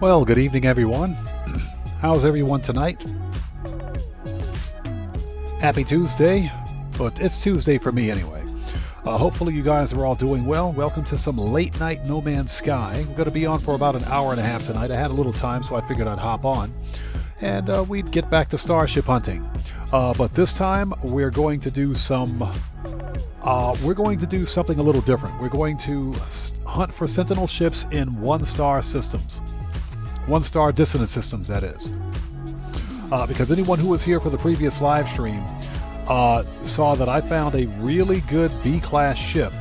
Well, good evening, everyone. How's everyone tonight? Happy Tuesday, but it's Tuesday for me anyway. Hopefully you guys are all doing well. Welcome to some late night No Man's Sky. We're going to be on for about an hour and a half tonight. I had a little time, so I figured I'd hop on, and we'd get back to starship hunting. But this time we're going to do something a little different. We're going to hunt for Sentinel ships in one-star systems. One-star dissonant systems, that is. Because anyone who was here for the previous live stream saw that I found a really good B-class ship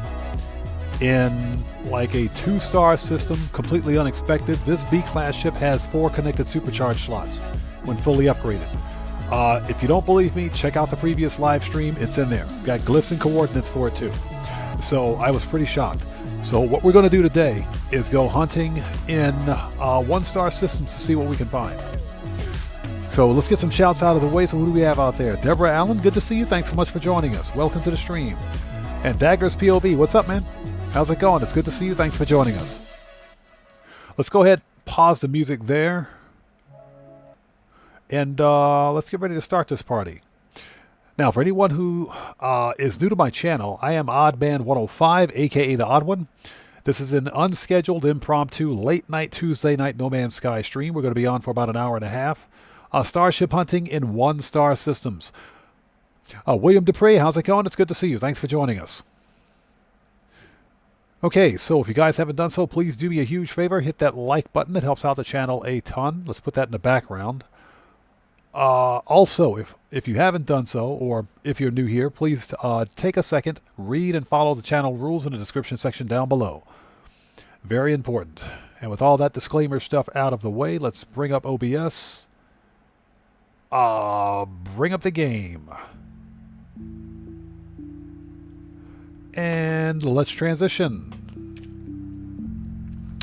in like a 2-star system, completely unexpected. This B-class ship has 4 connected supercharged slots when fully upgraded. If you don't believe me, check out the previous live stream. It's in there. Got glyphs and coordinates for it too. So I was pretty shocked. So what we're going to do today is go hunting in 1-star systems to see what we can find. So let's get some shouts out of the way. So who do we have out there? Deborah Allen, good to see you. Thanks so much for joining us. Welcome to the stream. And Dagger's POV, what's up, man? How's it going? It's good to see you. Thanks for joining us. Let's go ahead, pause the music there. And let's get ready to start this party. Now, for anyone who is new to my channel, I am Oddman105, aka The Odd One. This is an unscheduled, impromptu, late-night Tuesday night No Man's Sky stream. We're going to be on for about an hour and a half. Starship hunting in 1-star systems. William Dupree, how's it going? It's good to see you. Thanks for joining us. Okay, so if you guys haven't done so, please do me a huge favor. Hit that like button. That helps out the channel a ton. Let's put that in the background. Also, if you haven't done so, or if you're new here, please take a second, read and follow the channel rules in the description section down below. Very important. And with all that disclaimer stuff out of the way, let's bring up OBS. Bring up the game. And let's transition.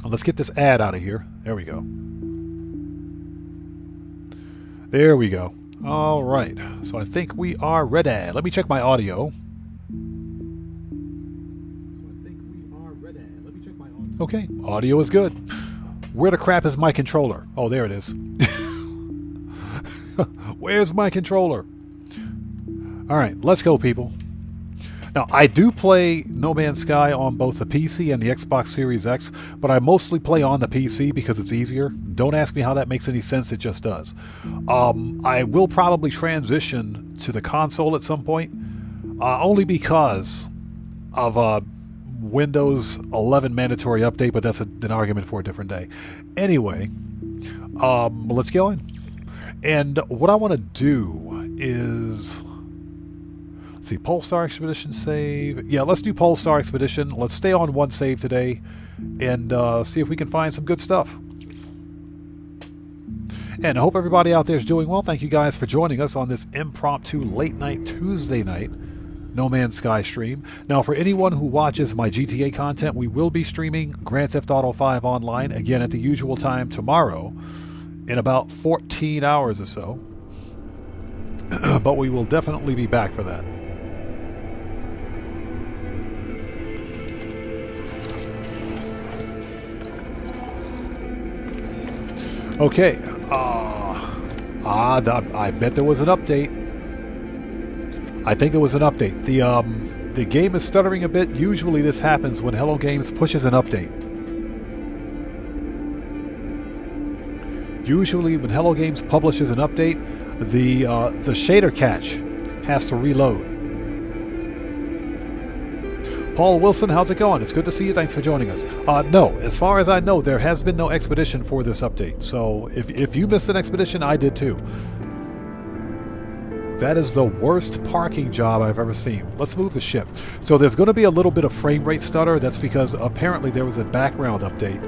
Let's get this ad out of here. There we go. There we go. All right. So I think we are ready. Let me check my audio. Okay. Audio is good. Where the crap is my controller? Oh, there it is. Where's my controller? All right. Let's go, people. Now, I do play No Man's Sky on both the PC and the Xbox Series X, but I mostly play on the PC because it's easier. Don't ask me how that makes any sense, it just does. I will probably transition to the console at some point, only because of Windows 11 mandatory update, but that's an argument for a different day. Anyway, let's get on. And what I want to do is... see, Polestar Expedition save. Yeah, let's do Polestar Expedition. Let's stay on one save today and see if we can find some good stuff. And I hope everybody out there is doing well. Thank you guys for joining us on this impromptu late night Tuesday night No Man's Sky stream. Now, for anyone who watches my GTA content, we will be streaming Grand Theft Auto 5 online again at the usual time tomorrow in about 14 hours or so. But we will definitely be back for that. Okay, I bet there was an update. I think there was an update. The game is stuttering a bit. Usually this happens when Hello Games pushes an update. Usually when Hello Games publishes an update, the shader cache has to reload. Paul Wilson, how's it going? It's good to see you. Thanks for joining us. No, as far as I know, there has been no expedition for this update. So if you missed an expedition, I did too. That is the worst parking job I've ever seen. Let's move the ship. So there's going to be a little bit of frame rate stutter. That's because apparently there was a background update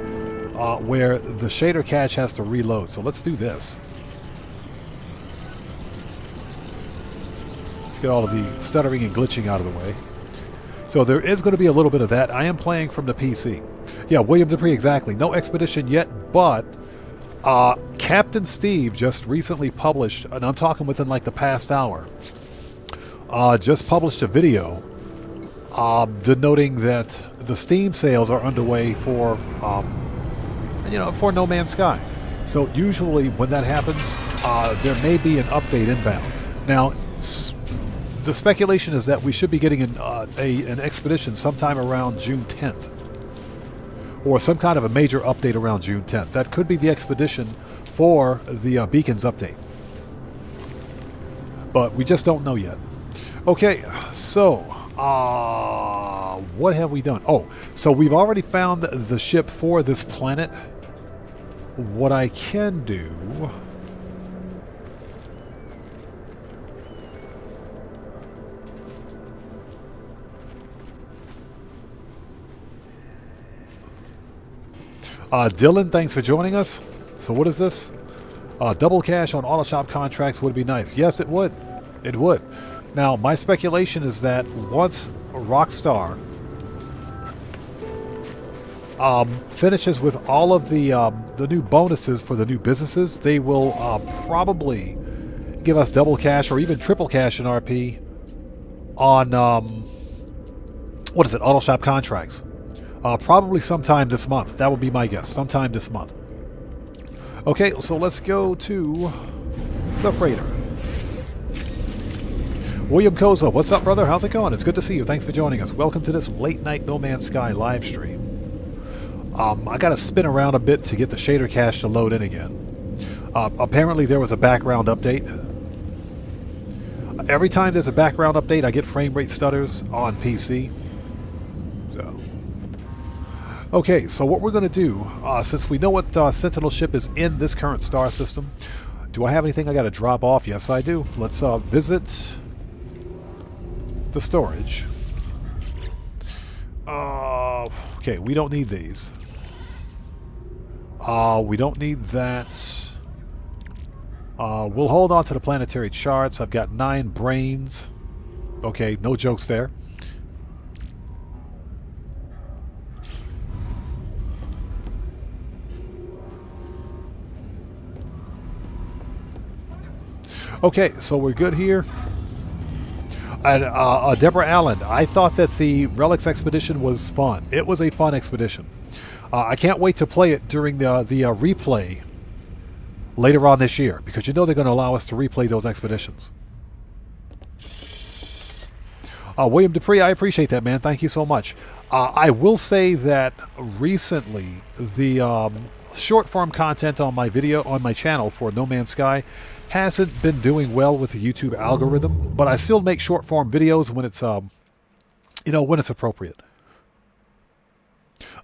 where the shader cache has to reload. So let's do this. Let's get all of the stuttering and glitching out of the way. So there is going to be a little bit of that. I am playing from the PC. Yeah, William Dupree, exactly. No expedition yet, but Captain Steve just recently published, and I'm talking within like the past hour, just published a video denoting that the Steam sales are underway for, for No Man's Sky. So usually when that happens, there may be an update inbound. Now, the speculation is that we should be getting an expedition sometime around June 10th. Or some kind of a major update around June 10th. That could be the expedition for the Beacons update. But we just don't know yet. Okay, so What have we done? Oh, so we've already found the ship for this planet. What I can do... Dylan, thanks for joining us. So what is this? Double cash on auto shop contracts would be nice. Yes, it would. It would. Now, my speculation is that once Rockstar finishes with all of the new bonuses for the new businesses, they will probably give us double cash or even triple cash in RP on what is it? Auto shop contracts. Probably sometime this month. That would be my guess. Sometime this month. Okay, so let's go to the freighter. William Koza, what's up, brother? How's it going? It's good to see you. Thanks for joining us. Welcome to this late night No Man's Sky live stream. I got to spin around a bit to get the shader cache to load in again. Apparently there was a background update. Every time there's a background update, I get frame rate stutters on PC. So... Okay, so what we're going to do, since we know what Sentinel ship is in this current star system, do I have anything I got to drop off? Yes, I do. Let's visit the storage. Okay, we don't need these. We don't need that. We'll hold on to the planetary charts. I've got 9 brains. Okay, no jokes there. Okay, so we're good here. And Deborah Allen, I thought that the Relics expedition was fun. It was a fun expedition. I can't wait to play it during the replay later on this year, because you know they're going to allow us to replay those expeditions. William Dupree, I appreciate that, man. Thank you so much. I will say that recently the short form content on my channel for No Man's Sky hasn't been doing well with the YouTube algorithm, but I still make short form videos when it's when it's appropriate.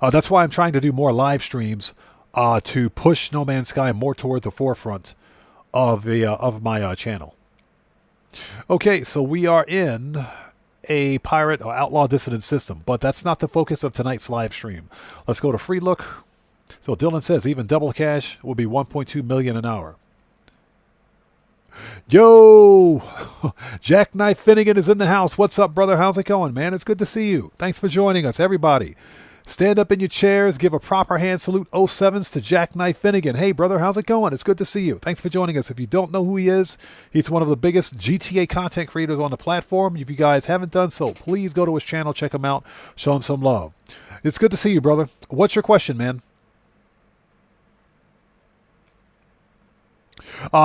That's why I'm trying to do more live streams to push No Man's Sky more toward the forefront of my channel. Okay, so we are in a pirate or outlaw dissident system, but that's not the focus of tonight's live stream. Let's go to free look. So Dylan says even double cash will be 1.2 million an hour. Yo, Jackknife Finnegan is in the house. What's up, brother? How's it going, man? It's good to see you. Thanks for joining us, everybody. Stand up in your chairs, give a proper hand salute 07s to Jackknife Finnegan. Hey, brother, how's it going? It's good to see you. Thanks for joining us. If you don't know who he is, he's one of the biggest GTA content creators on the platform. If you guys haven't done so, please go to his channel, check him out, show him some love. It's good to see you, brother. What's your question, man?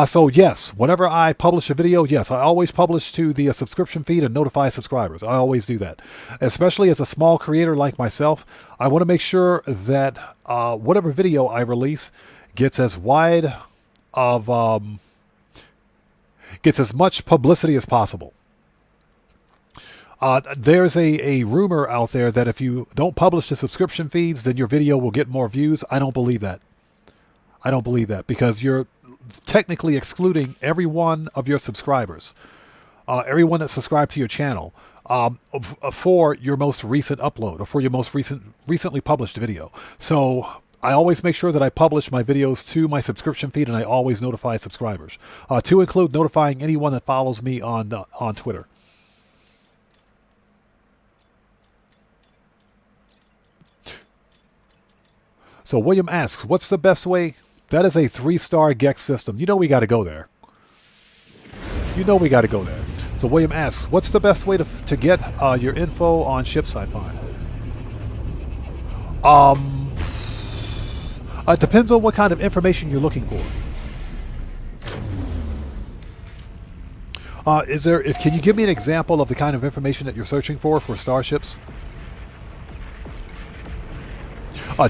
So yes, whenever I publish a video, yes, I always publish to the subscription feed and notify subscribers. I always do that. Especially as a small creator like myself, I want to make sure that whatever video I release gets as wide of, gets as much publicity as possible. There's a rumor out there that if you don't publish the subscription feeds, then your video will get more views. I don't believe that. I don't believe that, because you're technically excluding every one of your subscribers, everyone that subscribed to your channel, for your most recent upload or for your most recently published video. So I always make sure that I publish my videos to my subscription feed, and I always notify subscribers, to include notifying anyone that follows me on Twitter. So William asks, what's the best way? That is a 3-star Gex system. You know we got to go there. You know we got to go there. So William asks, what's the best way to get your info on ships I find? It depends on what kind of information you're looking for. Can you give me an example of the kind of information that you're searching for starships?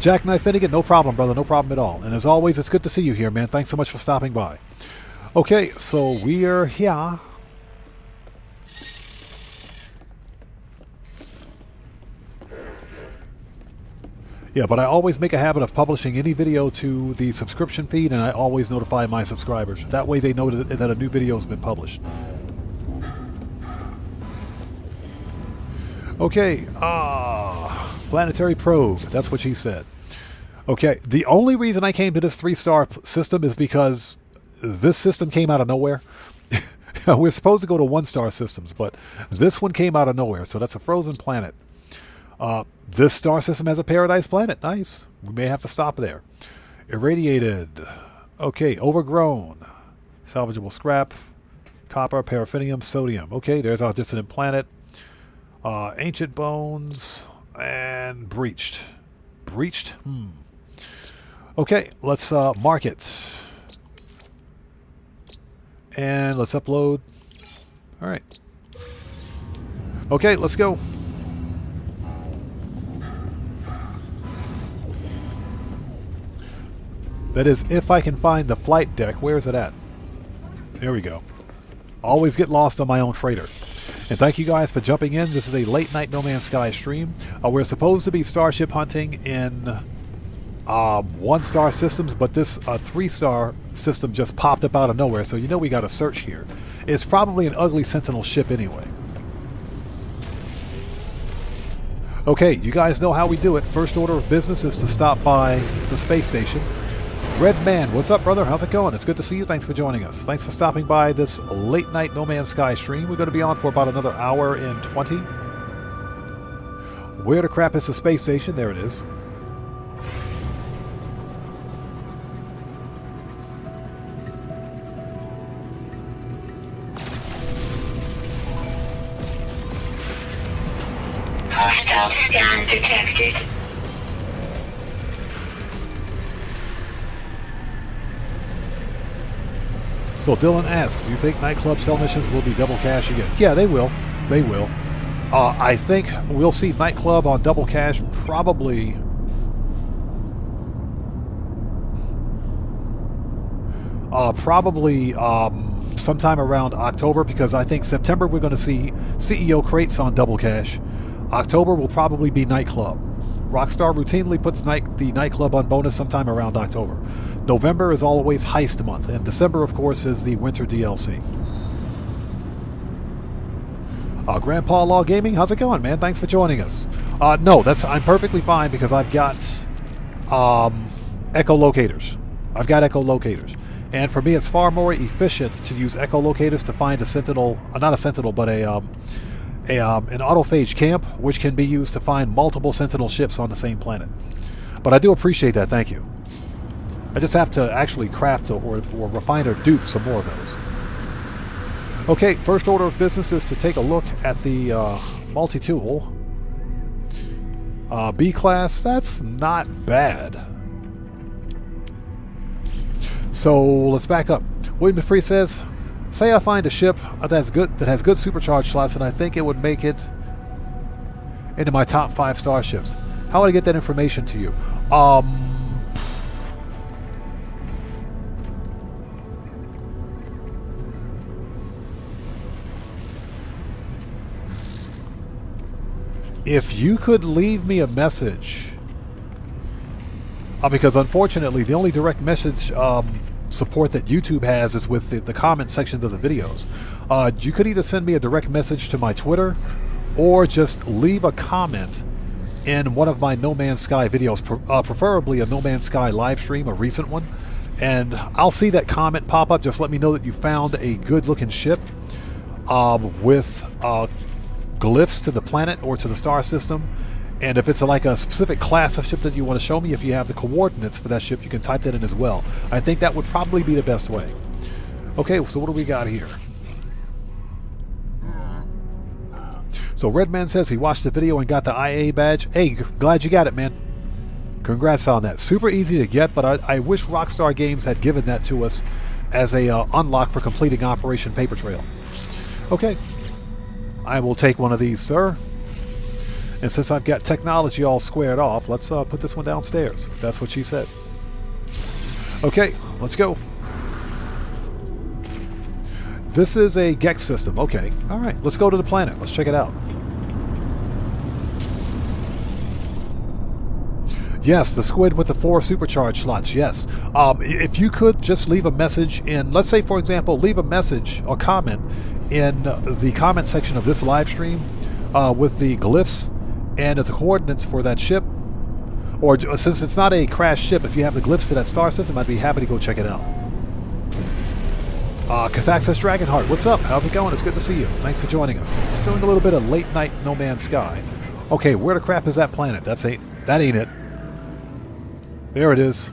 Jackknife Finnegan, no problem, brother. No problem at all. And as always, it's good to see you here, man. Thanks so much for stopping by. Okay, so we are here. Yeah, but I always make a habit of publishing any video to the subscription feed, and I always notify my subscribers. That way they know that a new video has been published. Okay, planetary probe. That's what she said. Okay, the only reason I came to this 3-star system is because this system came out of nowhere. We're supposed to go to 1-star systems, but this one came out of nowhere, so that's a frozen planet. This star system has a paradise planet. Nice. We may have to stop there. Irradiated. Okay, overgrown. Salvageable scrap. Copper, paraffinium, sodium. Okay, there's our dissident planet. Ancient bones. And breached. Breached? Okay, let's mark it. And let's upload. All right. Okay, let's go. That is, if I can find the flight deck. Where is it at? There we go. Always get lost on my own freighter. And thank you guys for jumping in. This is a late night No Man's Sky stream. We're supposed to be starship hunting in 1-star systems, but this 3-star system just popped up out of nowhere, so you know we got to search here. It's probably an ugly Sentinel ship anyway. Okay, you guys know how we do it. First order of business is to stop by the space station. Red Man, what's up, brother? How's it going? It's good to see you. Thanks for joining us. Thanks for stopping by this late night No Man's Sky stream. We're going to be on for about another hour and 20. Where the crap is the space station? There it is. Hostile scan detected. So Dylan asks, do you think nightclub cell missions will be double cash again? Yeah, they will. They will. I think we'll see nightclub on double cash probably sometime around October, because I think September we're going to see CEO crates on double cash. October will probably be nightclub. Rockstar routinely puts the nightclub on bonus sometime around October. November is always heist month, and December, of course, is the winter DLC. Grandpa Law Gaming, how's it going, man? Thanks for joining us. No, I'm perfectly fine because I've got echolocators. I've got echolocators. And for me, it's far more efficient to use echolocators to find a Sentinel, not a Sentinel, but an autophage camp, which can be used to find multiple Sentinel ships on the same planet. But I do appreciate that, thank you. I just have to actually craft or refine or dupe some more of those. Okay, first order of business is to take a look at the multi-tool. B-class, that's not bad. So let's back up. William Dupree says, say I find a ship that has good supercharged slots, and I think it would make it into my top 5 starships. How would I get that information to you? If you could leave me a message, because unfortunately the only direct message support that YouTube has is with the comment sections of the videos. You could either send me a direct message to my Twitter or just leave a comment in one of my No Man's Sky videos, preferably a No Man's Sky live stream, a recent one, and I'll see that comment pop up. Just let me know that you found a good looking ship with glyphs to the planet or to the star system, and if it's like a specific class of ship that you want to show me, if you have the coordinates for that ship, you can type that in as well. I think that would probably be the best way. Okay, so what do we got here? So Redman says he watched the video and got the IA badge. Hey, glad you got it, man. Congrats on that. Super easy to get, but I wish Rockstar Games had given that to us as a unlock for completing Operation Paper Trail. Okay. I will take one of these, sir. And since I've got technology all squared off, let's put this one downstairs. That's what she said. Okay, let's go. This is a Gex system. Okay, all right. Let's go to the planet. Let's check it out. Yes, the squid with the 4 supercharged slots, yes. If you could just leave a message in, let's say, for example, leave a message or comment in the comment section of this live stream with the glyphs and the coordinates for that ship, or since it's not a crashed ship, if you have the glyphs to that star system, I'd be happy to go check it out. Cathaxis Dragonheart, what's up? How's it going? It's good to see you. Thanks for joining us. Just doing a little bit of late night No Man's Sky. Okay, where the crap is that planet? That ain't it. There it is.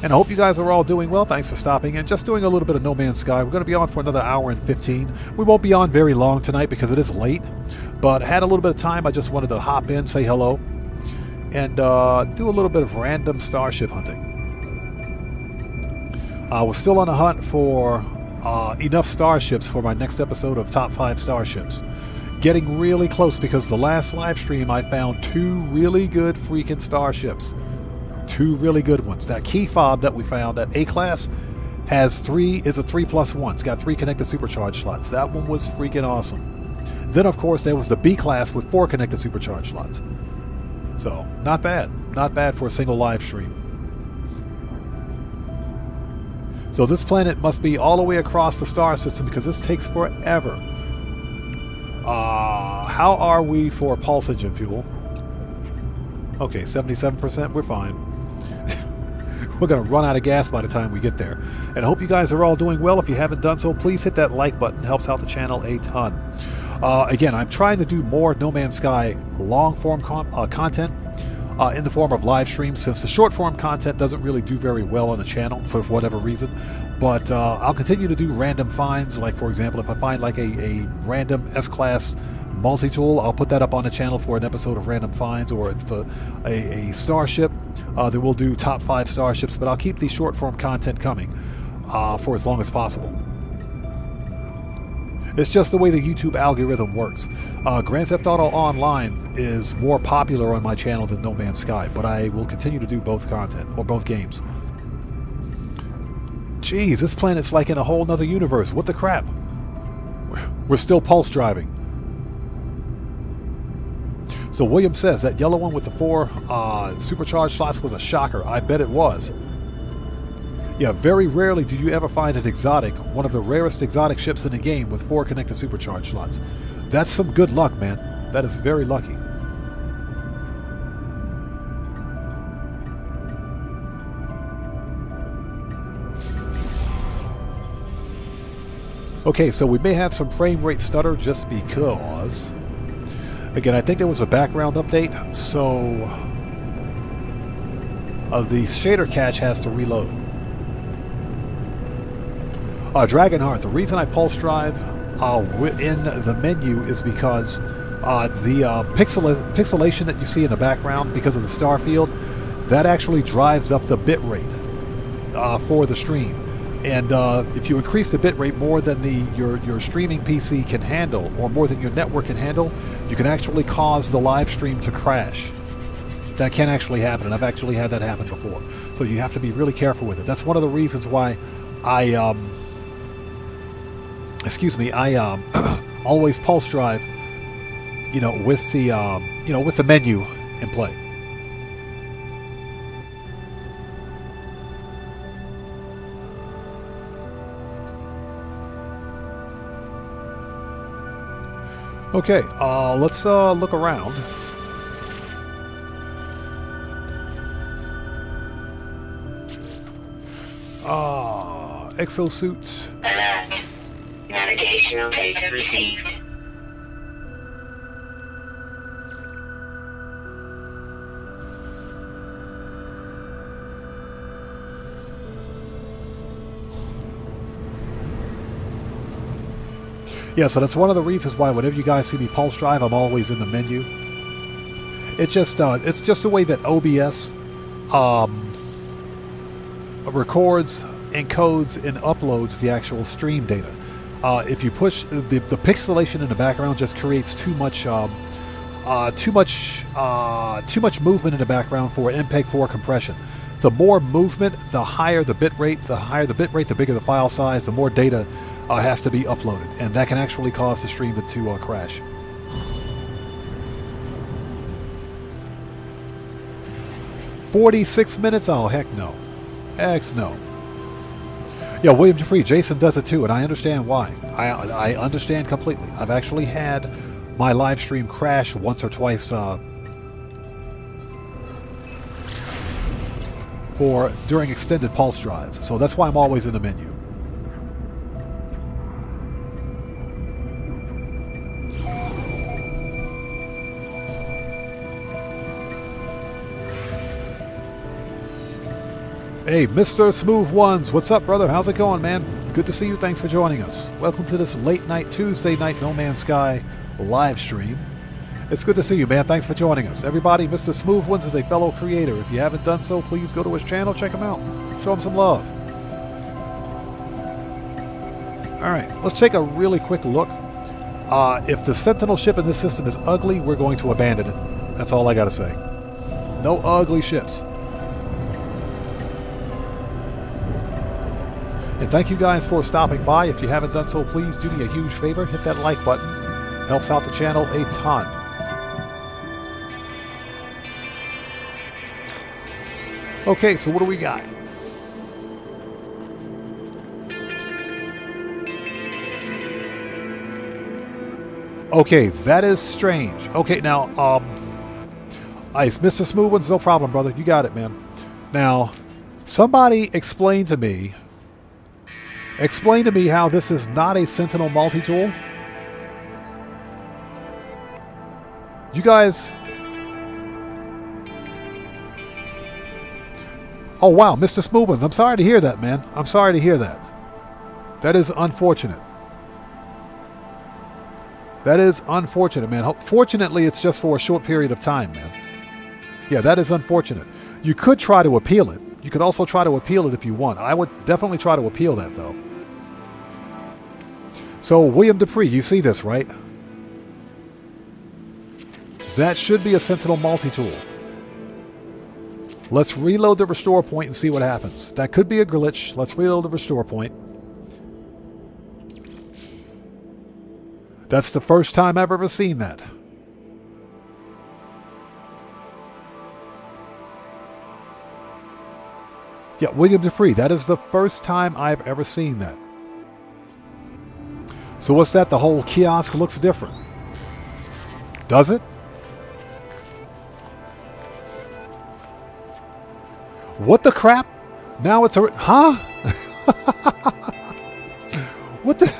And I hope you guys are all doing well. Thanks for stopping in. Just doing a little bit of No Man's Sky. We're going to be on for another hour and 15. We won't be on very long tonight because it is late. But had a little bit of time. I just wanted to hop in, say hello, and do a little bit of random starship hunting. We're still on the hunt for enough starships for my next episode of Top 5 Starships. Getting really close because the last live stream I found 2 really good freaking starships. 2 really good ones. That key fob that we found at A-Class is a 3+1. It's got 3 connected supercharged slots. That one was freaking awesome. Then, of course, there was the B-Class with 4 connected supercharged slots. So, not bad. Not bad for a single live stream. So this planet must be all the way across the star system because this takes forever. How are we for pulse engine fuel? Okay, 77%. We're fine. We're going to run out of gas by the time we get there. And I hope you guys are all doing well. If you haven't done so, please hit that like button. It helps out the channel a ton. Again, I'm trying to do more No Man's Sky long-form content in the form of live streams, since the short-form content doesn't really do very well on the channel for whatever reason. But I'll continue to do random finds. Like, for example, if I find like a random S-Class multi-tool, I'll put that up on the channel for an episode of Random Finds. Or if it's a starship, then we'll do top 5 starships. But I'll keep the short-form content coming for as long as possible. It's just the way the YouTube algorithm works. Grand Theft Auto Online is more popular on my channel than No Man's Sky, but I will continue to do both content, or both games. Jeez, this planet's like in a whole nother universe. What the crap? We're still pulse driving. So William says that yellow one with the 4 supercharged slots was a shocker. I bet it was. Yeah, very rarely do you ever find an exotic, one of the rarest exotic ships in the game with 4 connected supercharged slots. That's some good luck, man. That is very lucky. Okay, so we may have some frame rate stutter just because... Again, I think there was a background update, so... the shader cache has to reload. Dragonheart, the reason I pulse drive in the menu is because the pixelation that you see in the background because of the star field, that actually drives up the bit rate for the stream. And if you increase the bit rate more than your streaming PC can handle, or more than your network can handle, you can actually cause the live stream to crash. That can actually happen, and I've actually had that happen before. So you have to be really careful with it. That's one of the reasons why I always pulse drive, with the menu in play. Okay, let's look around. Exosuits. Alert. Navigational data received. Yeah, so that's one of the reasons why whenever you guys see me pulse drive, I'm always in the menu. It's just the way that OBS records, encodes, and uploads the actual stream data. If you push the pixelation in the background, just creates too much movement in the background for MPEG-4 compression. The more movement, the higher the bit rate. The higher the bit rate, the bigger the file size. The more data has to be uploaded, and that can actually cause the stream to crash. "46 minutes? Oh, heck no. Heck no." Yeah, William Dupree, Jason does it too, and I understand why. I understand completely. I've actually had my live stream crash once or twice during extended pulse drives, so that's why I'm always in the menu. Hey, Mr. Smooth Ones, what's up, brother? How's it going, man? Good to see you. Thanks for joining us. Welcome to this late night Tuesday night No Man's Sky live stream. It's good to see you, man. Thanks for joining us. Everybody, Mr. Smooth Ones is a fellow creator. If you haven't done so, please go to his channel, check him out. Show him some love. All right, let's take a really quick look. If the Sentinel ship in this system is ugly, we're going to abandon it. That's all I gotta say. No ugly ships. And thank you guys for stopping by. If you haven't done so, please do me a huge favor. Hit that like button. Helps out the channel a ton. Okay, so what do we got? Okay, that is strange. Okay, now, Ice, Mr. Smooth Ones, no problem, brother. You got it, man. Now, somebody explain to me how this is not a Sentinel multi-tool. You guys... Oh, wow, Mr. Smooth Ones, I'm sorry to hear that, man. I'm sorry to hear that. That is unfortunate. That is unfortunate, man. Fortunately, it's just for a short period of time, man. Yeah, that is unfortunate. You could try to appeal it. You could also try to appeal it if you want. I would definitely try to appeal that, though. So, William Dupree, you see this, right? That should be a Sentinel multi-tool. Let's reload the restore point and see what happens. That could be a glitch. Let's reload the restore point. That's the first time I've ever seen that. Yeah, William Dupree, that is the first time I've ever seen that. So what's that? The whole kiosk looks different. Does it? What the crap? Now it's a... Huh? What the...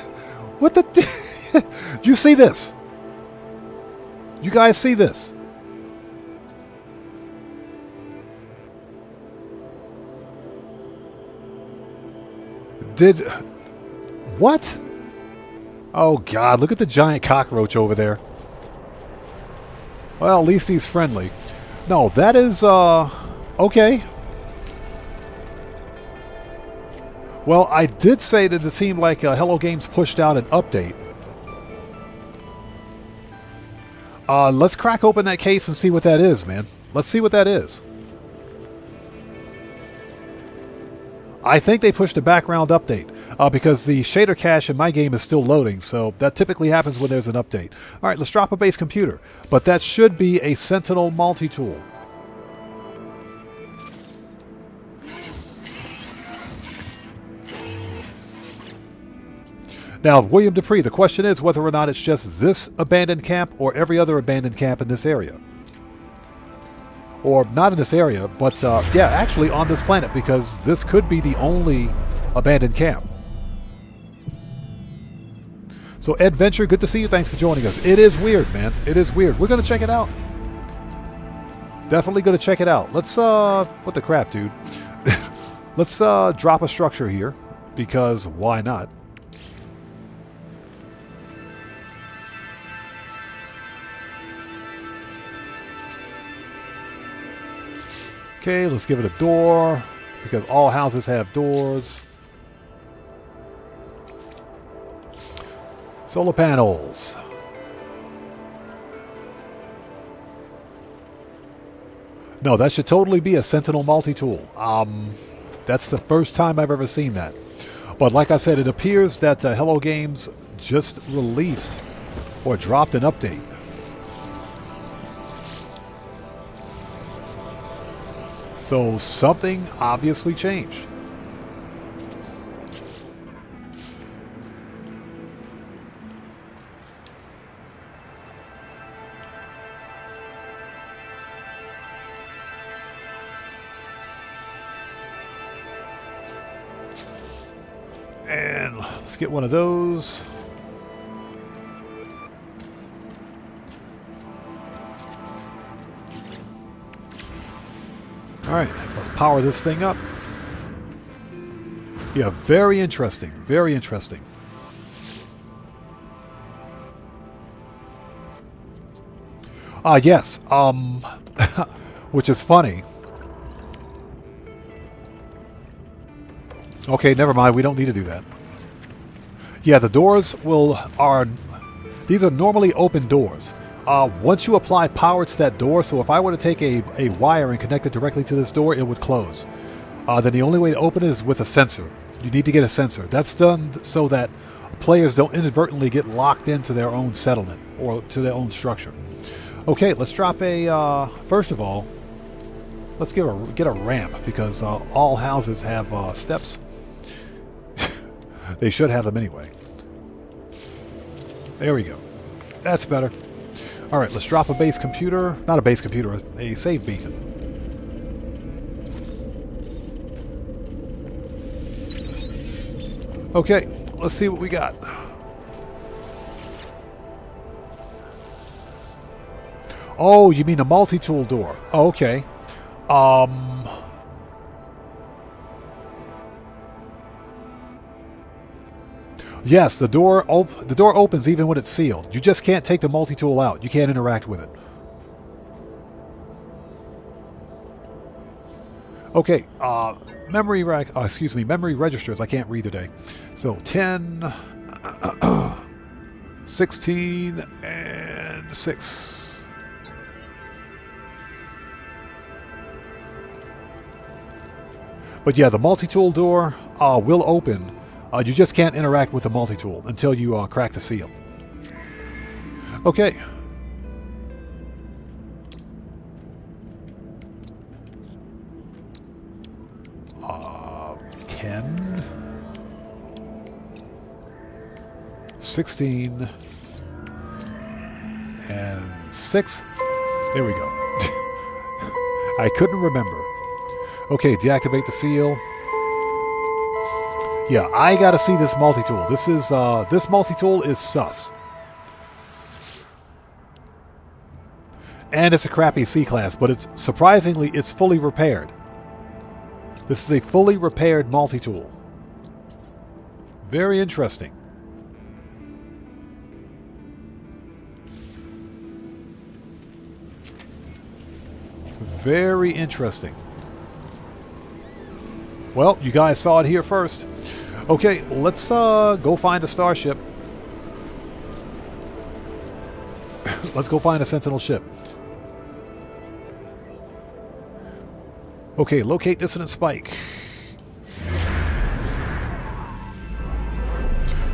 You see this? You guys see this? What? Oh God, look at the giant cockroach over there. Well, at least he's friendly. No, that is, okay. Well, I did say that it seemed like Hello Games pushed out an update. Let's crack open that case and see what that is, man. Let's see what that is. I think they pushed a background update because the shader cache in my game is still loading, so that typically happens when there's an update. All right, let's drop a base computer, but that should be a Sentinel multi-tool. Now, William Dupree, the question is whether or not it's just this abandoned camp or every other abandoned camp in this area. Or not in this area, but yeah, actually on this planet, because this could be the only abandoned camp. So Ed Venture, good to see you. Thanks for joining us. It is weird, man. It is weird. We're going to check it out. Definitely going to check it out. Let's, what the crap, dude? Let's drop a structure here, because why not? Okay, let's give it a door, because all houses have doors. Solar panels. No, that should totally be a Sentinel multi-tool. That's the first time I've ever seen that. But like I said, it appears that Hello Games just released or dropped an update. So something obviously changed. And let's get one of those. All right, let's power this thing up. Yeah, very interesting. Very interesting. Yes. Which is funny. Okay, never mind. We don't need to do that. Yeah, the doors these are normally open doors. Once you apply power to that door, so if I were to take a wire and connect it directly to this door, it would close. Then the only way to open it is with a sensor. You need to get a sensor. That's done so that players don't inadvertently get locked into their own settlement or to their own structure. Okay, let's drop a, first of all, let's get a ramp, because all houses have steps. They should have them anyway. There we go. That's better. All right, let's drop a base computer. Not a base computer, a save beacon. Okay, let's see what we got. Oh, you mean a multi-tool door. Oh, okay. Yes, the door opens even when it's sealed. You just can't take the multi-tool out. You can't interact with it. Okay, memory registers. I can't read today. So 10, 16, and 6. But yeah, the multi-tool door will open. You just can't interact with the multi-tool until you crack the seal. Okay. Uh, 10, 16, and 6. There we go. I couldn't remember. Okay, deactivate the seal. Yeah, I gotta see this multi-tool. This multi-tool is sus. And it's a crappy C-class, but it's fully repaired. This is a fully repaired multi-tool. Very interesting. Very interesting. Well, you guys saw it here first. Okay, let's go find a starship. Let's go find a Sentinel ship. Okay, locate dissonant spike.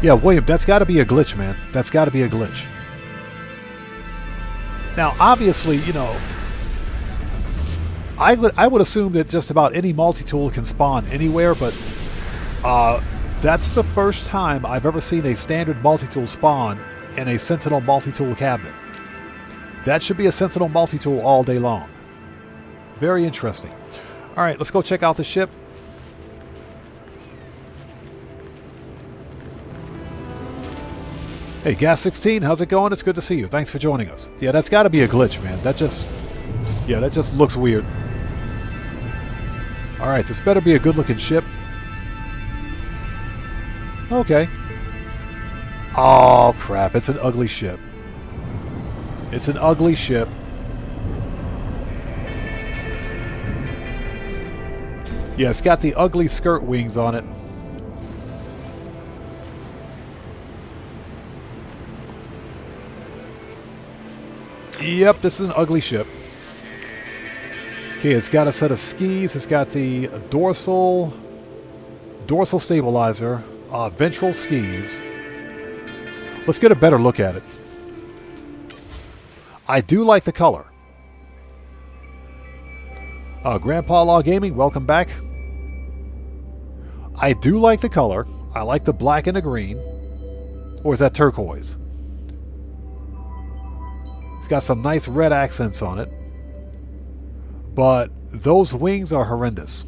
Yeah, William, that's got to be a glitch, man. That's got to be a glitch. Now, obviously, you know, I would assume that just about any multi-tool can spawn anywhere, but that's the first time I've ever seen a standard multi-tool spawn in a Sentinel multi-tool cabinet. That should be a Sentinel multi-tool all day long. Very interesting. All right, let's go check out the ship. Hey, Gas 16, how's it going? It's good to see you. Thanks for joining us. Yeah, that's got to be a glitch, man. That just looks weird. All right, this better be a good-looking ship. Okay. Oh, crap. It's an ugly ship. It's an ugly ship. Yeah, it's got the ugly skirt wings on it. Yep, this is an ugly ship. Okay, it's got a set of skis. It's got the dorsal stabilizer. ventral skis. Let's get a better look at it. I do like the color. Grandpa Law Gaming, welcome back. I do like the color. I like the black and the green. Or is that turquoise? It's got some nice red accents on it. But those wings are horrendous.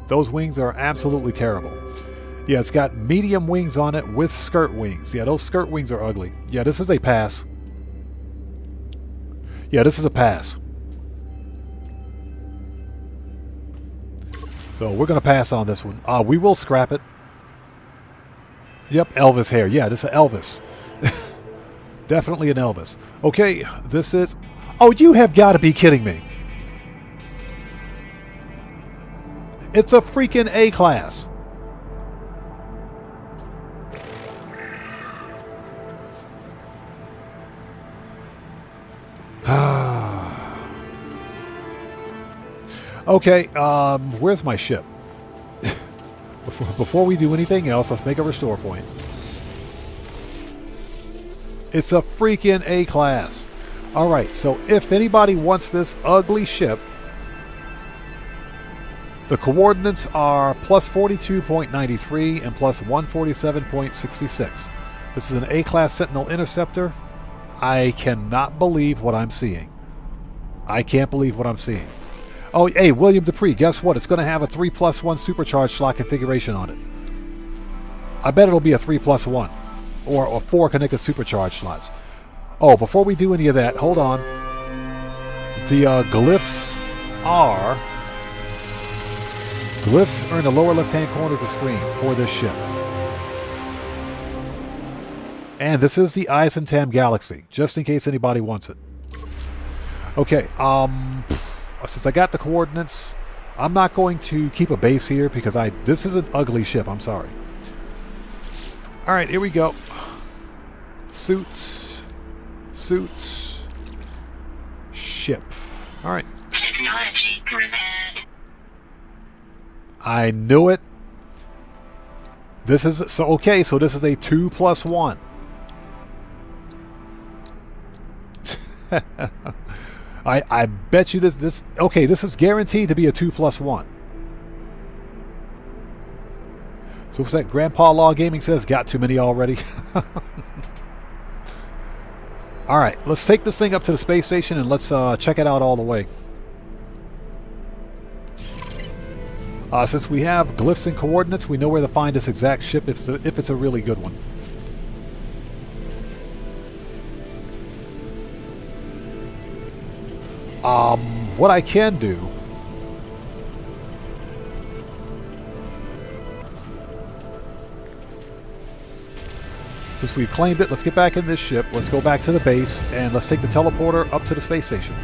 Those wings are absolutely terrible. Yeah, it's got medium wings on it with skirt wings. Yeah, those skirt wings are ugly. Yeah, this is a pass. Yeah, this is a pass. So we're going to pass on this one. We will scrap it. Yep, Elvis hair. Yeah, this is Elvis. Definitely an Elvis. Okay, this is... Oh, you have got to be kidding me. It's a freaking A-class. Okay, where's my ship? Before we do anything else, let's make a restore point. It's a freaking A-class. Alright, so if anybody wants this ugly ship, the coordinates are plus 42.93 and plus 147.66. This is an A-class Sentinel Interceptor. I cannot believe what I'm seeing. I can't believe what I'm seeing. Oh, hey, William Dupree, guess what? It's going to have a 3+1 supercharged slot configuration on it. I bet it'll be a 3+1. Or 4 connected supercharged slots. Oh, before we do any of that, hold on. The glyphs are in the lower left-hand corner of the screen for this ship. And this is the Eisentam Galaxy, just in case anybody wants it. Okay, since I got the coordinates, I'm not going to keep a base here because this is an ugly ship, I'm sorry. Alright, here we go. Suits, ship. Alright. Technology repaired. I knew it. This is, so okay, so this is a 2+1. I bet you this okay, this is guaranteed to be a 2+1. So what's that? Grandpa Law Gaming says got too many already. Alright, let's take this thing up to the space station and let's check it out all the way. Since we have glyphs and coordinates, we know where to find this exact ship if it's a really good one. What I can do... Since we've claimed it, let's get back in this ship. Let's go back to the base, and let's take the teleporter up to the space station.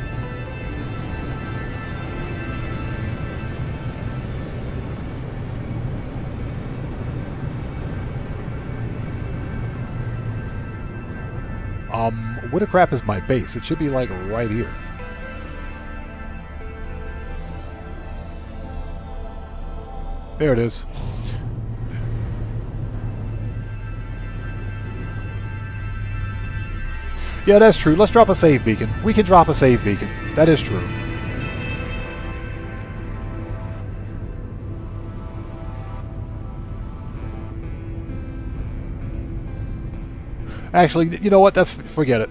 Where the crap is my base? It should be, like, right here. There it is. Yeah, that's true. Let's drop a save beacon. We can drop a save beacon. That is true. Actually, you know what? Forget it.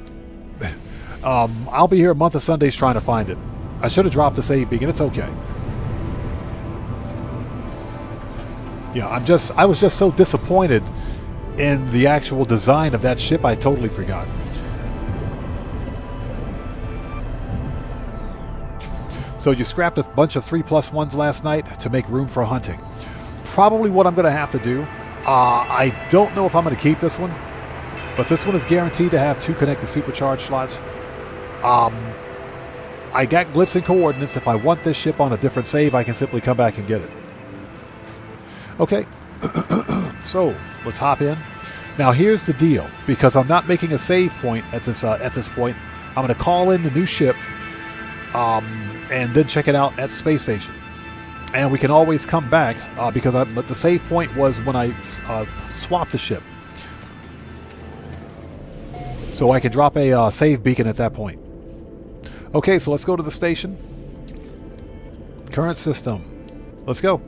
I'll be here a month of Sundays trying to find it. I should have dropped the save beacon. It's okay. Yeah, I was just so disappointed in the actual design of that ship, I totally forgot. So you scrapped a bunch of 3+1s last night to make room for hunting. Probably what I'm going to have to do. I don't know if I'm going to keep this one, but this one is guaranteed to have 2 connected supercharged slots. I got glyphs and coordinates. If I want this ship on a different save, I can simply come back and get it. Okay, so let's hop in. Now here's the deal, because I'm not making a save point at this point. I'm going to call in the new ship, and then check it out at the space station. And we can always come back but the save point was when I swapped the ship. So I can drop a save beacon at that point. Okay, so let's go to the station. Current system. Let's go.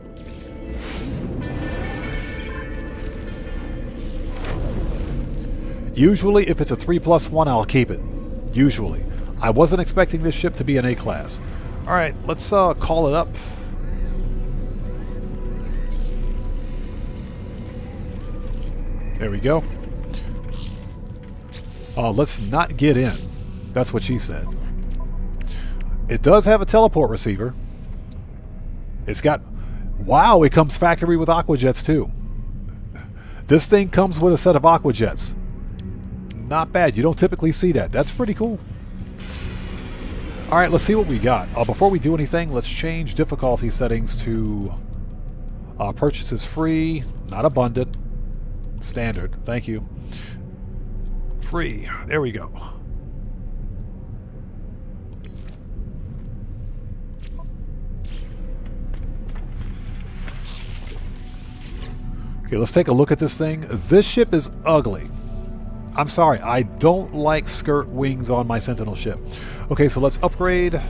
Usually, if it's a 3+1, I'll keep it. Usually. I wasn't expecting this ship to be an A class. Alright, let's call it up. There we go. Let's not get in. That's what she said. It does have a teleport receiver. It's got... Wow, it comes factory with aquajets too. This thing comes with a set of aquajets. Not bad. You don't typically see that. That's pretty cool. Alright, let's see what we got. Before we do anything, let's change difficulty settings to purchases free, not abundant, standard. Thank you. Free. There we go. Okay, let's take a look at this thing. This ship is ugly. I'm sorry, I don't like skirt wings on my Sentinel ship. Okay, so let's upgrade.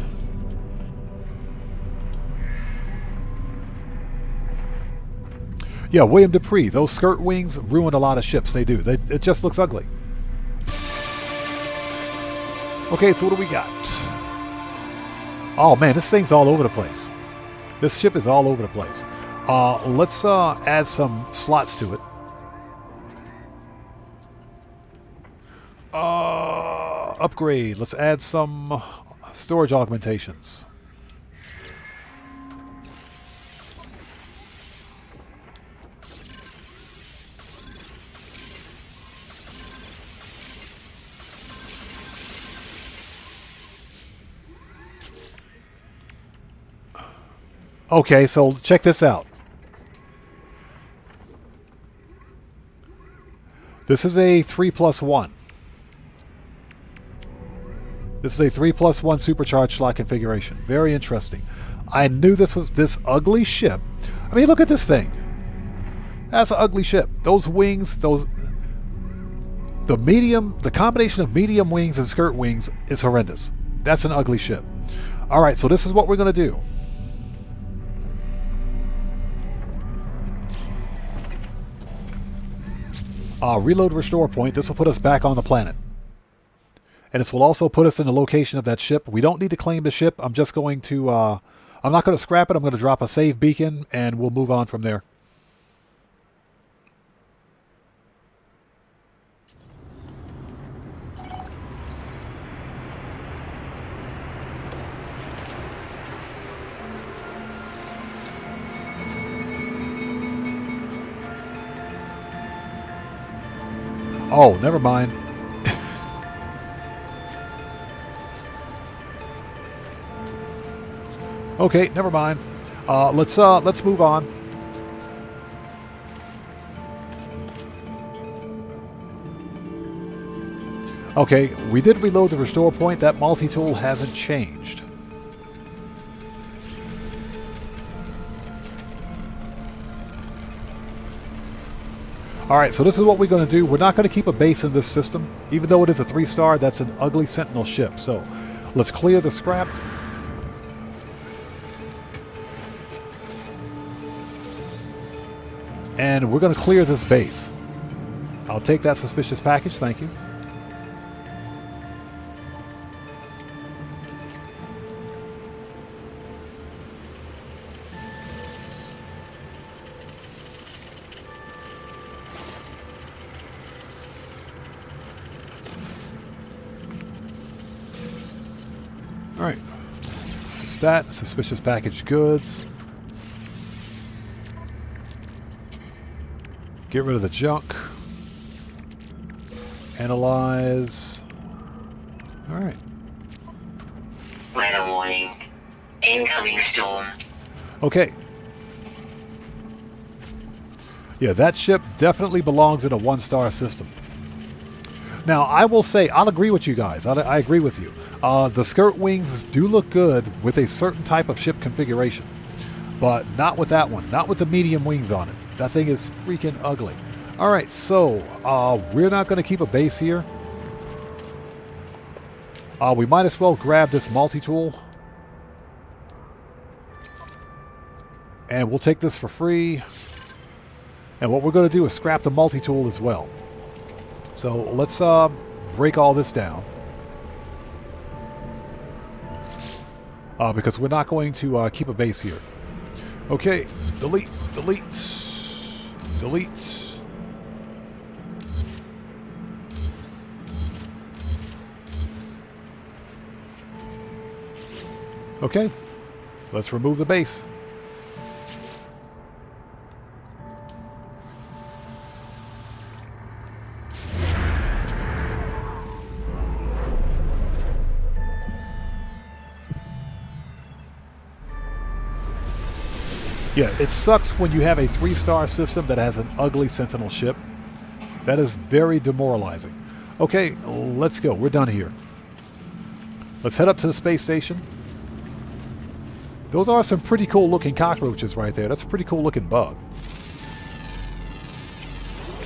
Yeah, William Dupree. Those skirt wings ruin a lot of ships. They do. It just looks ugly. Okay, so what do we got? Oh man, this thing's all over the place. This ship is all over the place. Let's add some slots to it. Upgrade. Let's add some storage augmentations. Okay, so check this out. This is a 3+1. This is a 3+1 supercharged slot configuration. Very interesting. I knew this was this ugly ship. I mean, look at this thing. That's an ugly ship. Those wings, the combination of medium wings and skirt wings is horrendous. That's an ugly ship. All right, so this is what we're going to do. Reload restore point. This will put us back on the planet. And this will also put us in the location of that ship. We don't need to claim the ship. I'm just going to... I'm not going to scrap it. I'm going to drop a save beacon, and we'll move on from there. Oh, never mind. Okay, never mind. Let's move on. Okay, we did reload the restore point. That multi-tool hasn't changed. Alright, so this is what we're going to do. We're not going to keep a base in this system. Even though it is a 3-star, that's an ugly Sentinel ship. So, let's clear the scrap. And we're going to clear this base. I'll take that suspicious package, thank you. Alright. It's that. Suspicious package goods. Get rid of the junk. Analyze. Alright. Weather warning. Incoming storm. Okay. Yeah, that ship definitely belongs in a 1-star system. Now, I will say, I'll agree with you guys. I agree with you. The skirt wings do look good with a certain type of ship configuration. But not with that one. Not with the medium wings on it. That thing is freaking ugly. Alright, so we're not going to keep a base here. We might as well grab this multi-tool. And we'll take this for free. And what we're going to do is scrap the multi-tool as well. So let's break all this down. Because we're not going to keep a base here. Okay, delete, delete, delete. Okay, let's remove the base. Yeah, it sucks when you have a 3-star system that has an ugly Sentinel ship. That is very demoralizing. Okay, let's go. We're done here. Let's head up to the space station. Those are some pretty cool looking cockroaches right there. That's a pretty cool looking bug.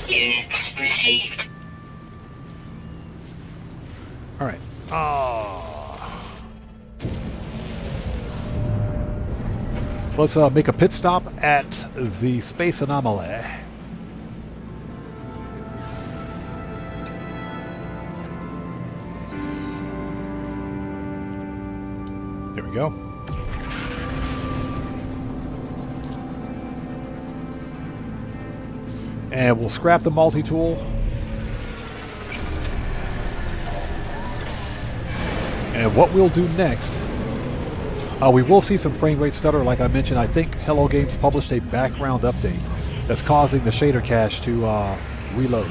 Units received. Alright. Let's make a pit stop at the space anomaly. There we go. And we'll scrap the multi-tool. And what we'll do next, we will see some frame rate stutter. Like I mentioned, I think Hello Games published a background update that's causing the shader cache to reload.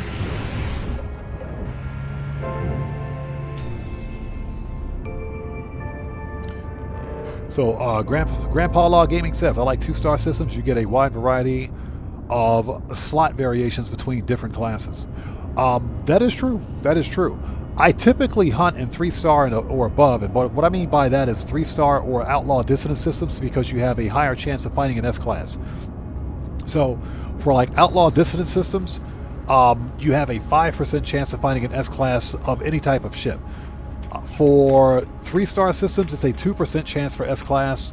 So Grandpa Law Gaming says, I like 2-star systems. You get a wide variety of slot variations between different classes. That is true. That is true. I typically hunt in 3-star or above, and what I mean by that is 3-star or outlaw dissonance systems, because you have a higher chance of finding an S-class. So for like outlaw dissonance systems, you have a 5% chance of finding an S-class of any type of ship. For 3-star systems, it's a 2% chance for S-class.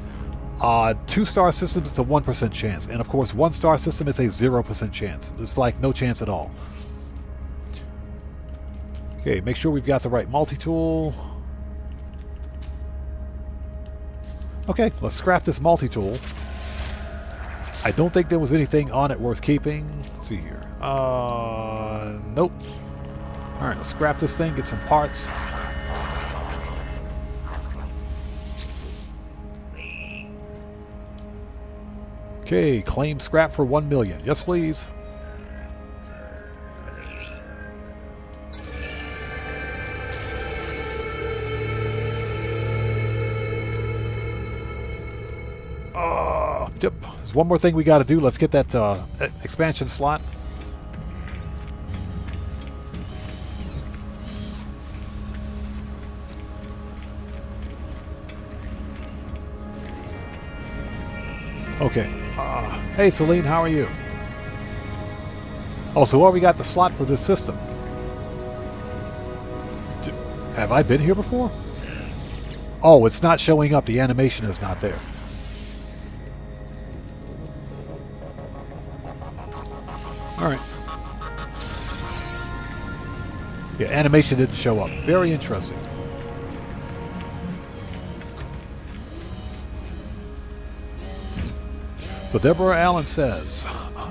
2-star systems, it's a 1% chance. And of course, 1-star system, it's a 0% chance. It's like no chance at all. Okay, make sure we've got the right multi-tool. Okay, let's scrap this multi-tool. I don't think there was anything on it worth keeping. Let's see here. Nope. Alright, let's scrap this thing, get some parts. Okay, claim scrap for 1 million. Yes, please. Yep. There's one more thing we got to do. Let's get that expansion slot. Okay. Hey, Celine, how are you? Oh, so we got the slot for this system. Have I been here before? Oh, it's not showing up. The animation is not there. Alright. Yeah, animation didn't show up. Very interesting. So Deborah Allen says,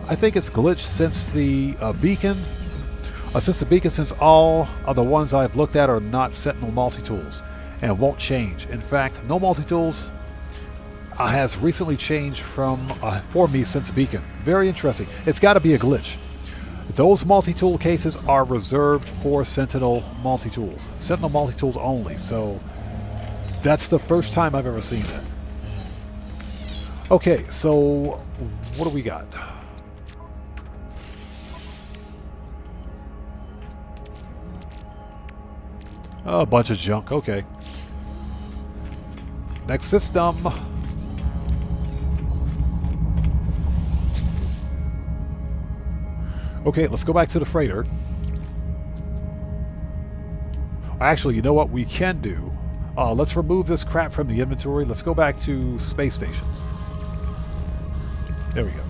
I think it's glitched since the beacon. Since all of the ones I've looked at are not Sentinel multi-tools and won't change. In fact, no multi-tools has recently changed for me since beacon. Very interesting. It's got to be a glitch. Those multi-tool cases are reserved for Sentinel multi-tools. Sentinel multi-tools only. So that's the first time I've ever seen that. Okay, so what do we got? A bunch of junk. Okay. Okay, let's go back to the freighter. Actually, you know what we can do? Let's remove this crap from the inventory. Let's go back to space stations. There we go.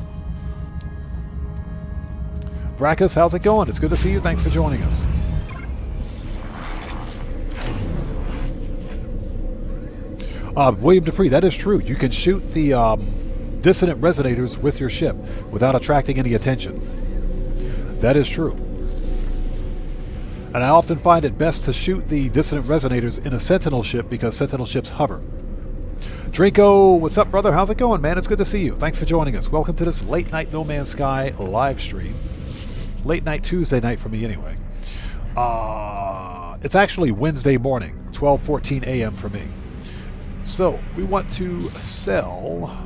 Brackus, how's it going? It's good to see you. Thanks for joining us. William Dupree, that is true. You can shoot the dissonant resonators with your ship without attracting any attention. That is true. And I often find it best to shoot the dissonant resonators in a Sentinel ship because Sentinel ships hover. Draco, what's up, brother? How's it going, man? It's good to see you. Thanks for joining us. Welcome to this Late Night No Man's Sky live stream. Late night Tuesday night for me, anyway. It's actually Wednesday morning, 12:14 a.m. for me. So, we want to sell...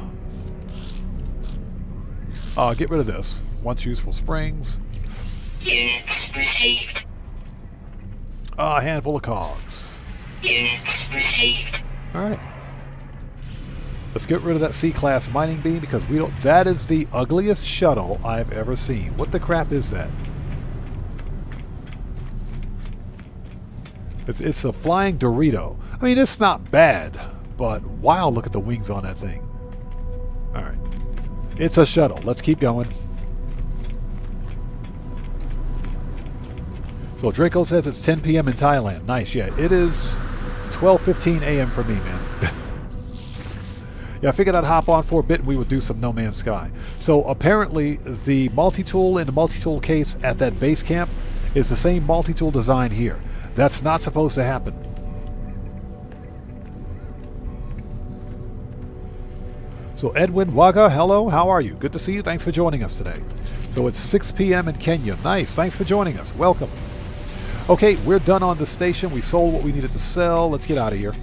get rid of this. Once useful springs. Units received. A handful of cogs. Units received. Alright. Let's get rid of that C-class mining beam because we don't... That is the ugliest shuttle I've ever seen. What the crap is that? It's a flying Dorito. I mean, it's not bad, but wow, look at the wings on that thing. Alright. It's a shuttle. Let's keep going. So Draco says it's 10 p.m. in Thailand. Nice, yeah. It is 12:15 a.m. for me, man. Yeah, I figured I'd hop on for a bit and we would do some No Man's Sky. So apparently the multi-tool in the multi-tool case at that base camp is the same multi-tool design here. That's not supposed to happen. So Edwin Waga, hello, how are you? Good to see you. Thanks for joining us today. So it's 6 p.m. in Kenya. Nice. Thanks for joining us. Welcome. Okay, we're done on the station. We sold what we needed to sell. Let's get out of here.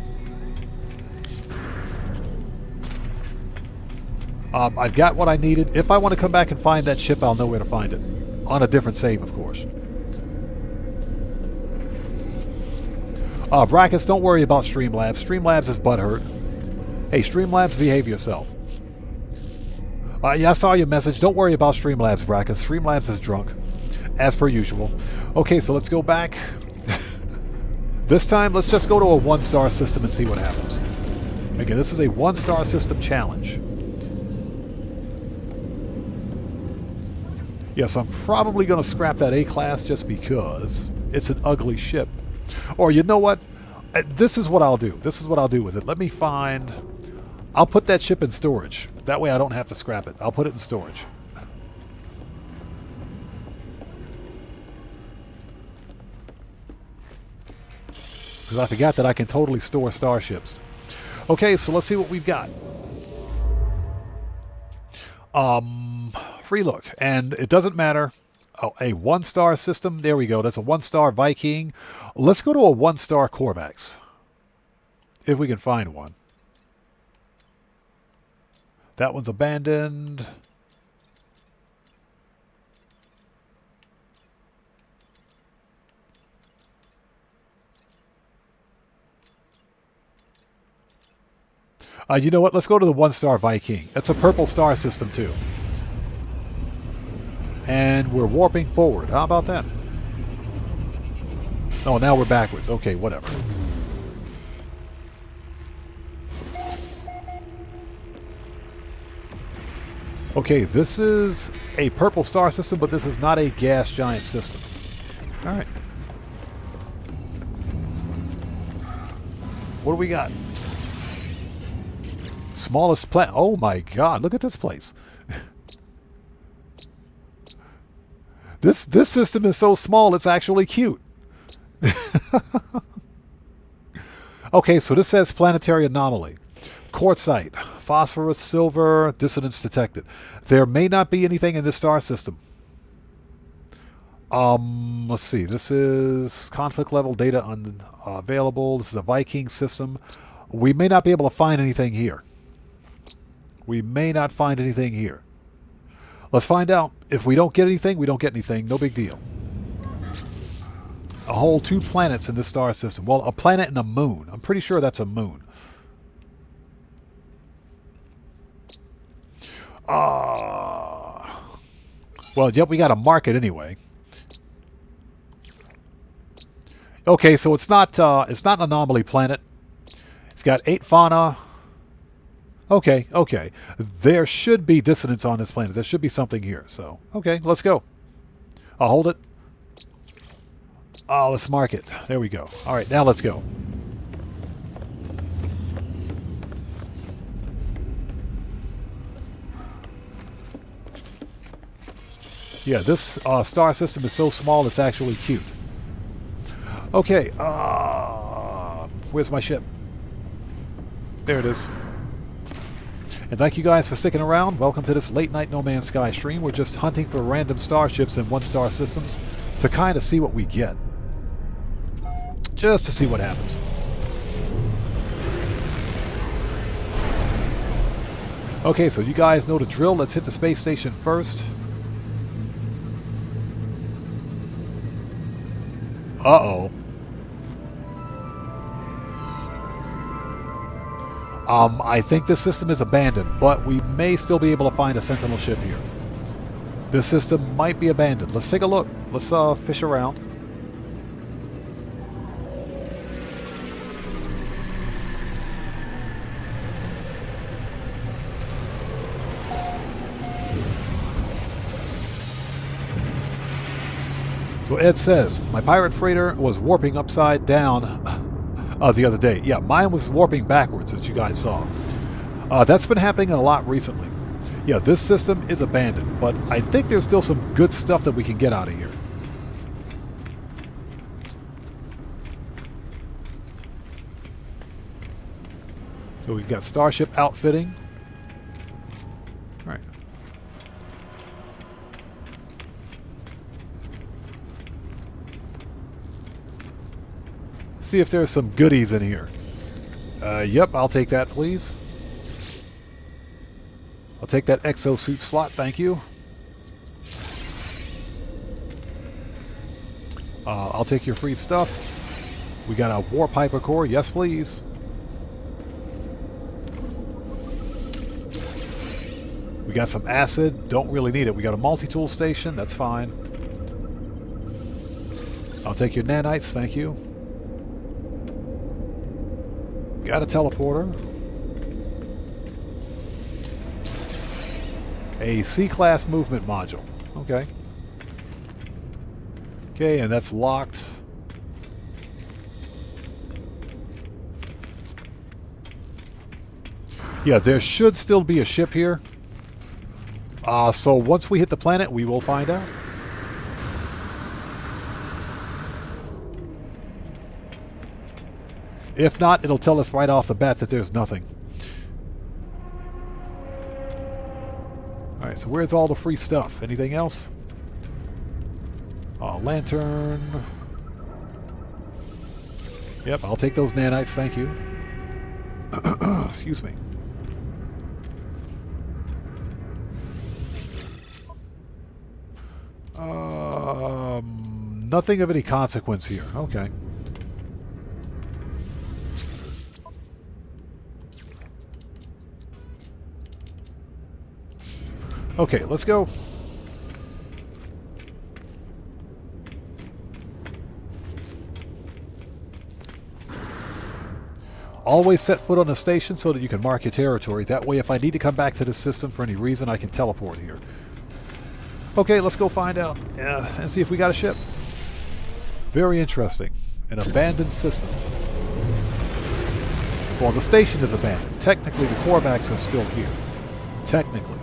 I've got what I needed. If I want to come back and find that ship, I'll know where to find it. On a different save, of course. Brackets, don't worry about Streamlabs. Streamlabs is butthurt. Hey, Streamlabs, behave yourself. Yeah, I saw your message. Don't worry about Streamlabs, Brackets. Streamlabs is drunk, as per usual. Okay, so let's go back. This time, let's just go to a one-star system and see what happens. Again, this is a one-star system challenge. Yes, I'm probably going to scrap that A-class just because it's an ugly ship. Or you know what? This is what I'll do. This is what I'll do with it. Let me find... I'll put that ship in storage. That way I don't have to scrap it. I'll put it in storage. Because I forgot that I can totally store starships. Okay, so let's see what we've got. Free look. And it doesn't matter. Oh, a one-star system. There we go. That's a one-star Viking. Let's go to a one-star Corvax. If we can find one. That one's abandoned. You know what? Let's go to the one-star Viking. That's a purple star system, too. And we're warping forward. How about that? Oh, now we're backwards. Okay, whatever. Okay, this is a purple star system, but this is not a gas giant system. All right. What do we got? Smallest planet. Oh my God! Look at this place. This system is so small, it's actually cute. Okay, so this says planetary anomaly. Quartzite, phosphorus, silver, dissonance detected. There may not be anything in this star system. Let's see. This is conflict level data unavailable. This is a Viking system. We may not be able to find anything here. We may not find anything here. Let's find out. If we don't get anything, we don't get anything. No big deal. A whole 2 planets in this star system. Well, a planet and a moon. I'm pretty sure that's a moon. Well, yep, we got to mark it anyway. Okay, so it's not an anomaly planet. It's got 8 fauna. Okay, okay. There should be dissonance on this planet. There should be something here. So, okay, let's go. I'll hold it. Oh, let's mark it. There we go. All right, now let's go. Yeah, this star system is so small it's actually cute. Okay, where's my ship? There it is. And thank you guys for sticking around. Welcome to this late night No Man's Sky stream. We're just hunting for random starships and 1-star systems to kind of see what we get. Just to see what happens. Okay, so you guys know the drill. Let's hit the space station first. Uh-oh. I think this system is abandoned, but we may still be able to find a Sentinel ship here. This system might be abandoned. Let's take a look. Let's fish around. So Ed says, my pirate freighter was warping upside down the other day. Yeah, mine was warping backwards, as you guys saw. That's been happening a lot recently. Yeah, this system is abandoned, but I think there's still some good stuff that we can get out of here. So we've got starship outfitting. All right. See if there's some goodies in here. Yep, I'll take that, please. I'll take that exosuit slot, thank you. I'll take your free stuff. We got a warp hypercore, yes please. We got some acid, don't really need it. We got a multi-tool station, that's fine. I'll take your nanites, thank you. Got a teleporter. A C-class movement module. Okay. Okay, and that's locked. Yeah, there should still be a ship here. So once we hit the planet, we will find out. If not, it'll tell us right off the bat that there's nothing. Alright, so where's all the free stuff? Anything else? Lantern. Yep, I'll take those nanites, thank you. Excuse me. Nothing of any consequence here. Okay. Okay, let's go. Always set foot on the station so that you can mark your territory. That way, if I need to come back to the system for any reason, I can teleport here. Okay, let's go find out and see if we got a ship. Very interesting. An abandoned system. Well, the station is abandoned. Technically, the Corvax are still here. Technically.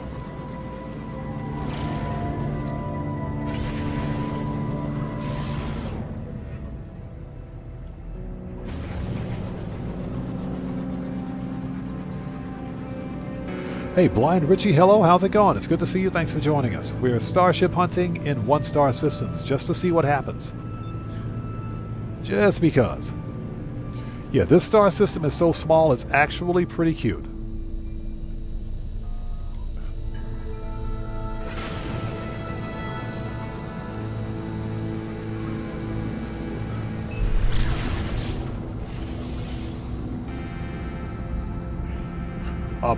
Hey, Blind Richie, hello, how's it going? It's good to see you, thanks for joining us. We're starship hunting in 1-star systems, just to see what happens. Just because. Yeah, this star system is so small, it's actually pretty cute.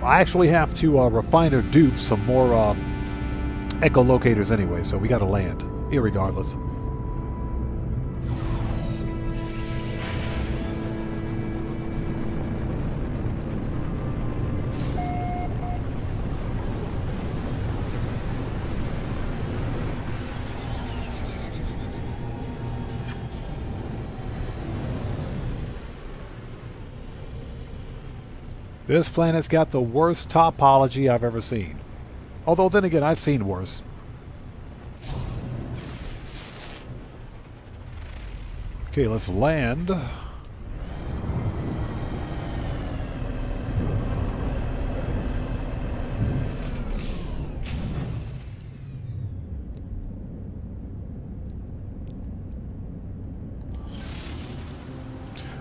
I actually have to refine or dupe some more echolocators anyway, so we got to land, irregardless. This planet's got the worst topology I've ever seen. Although, then again, I've seen worse. Okay, let's land.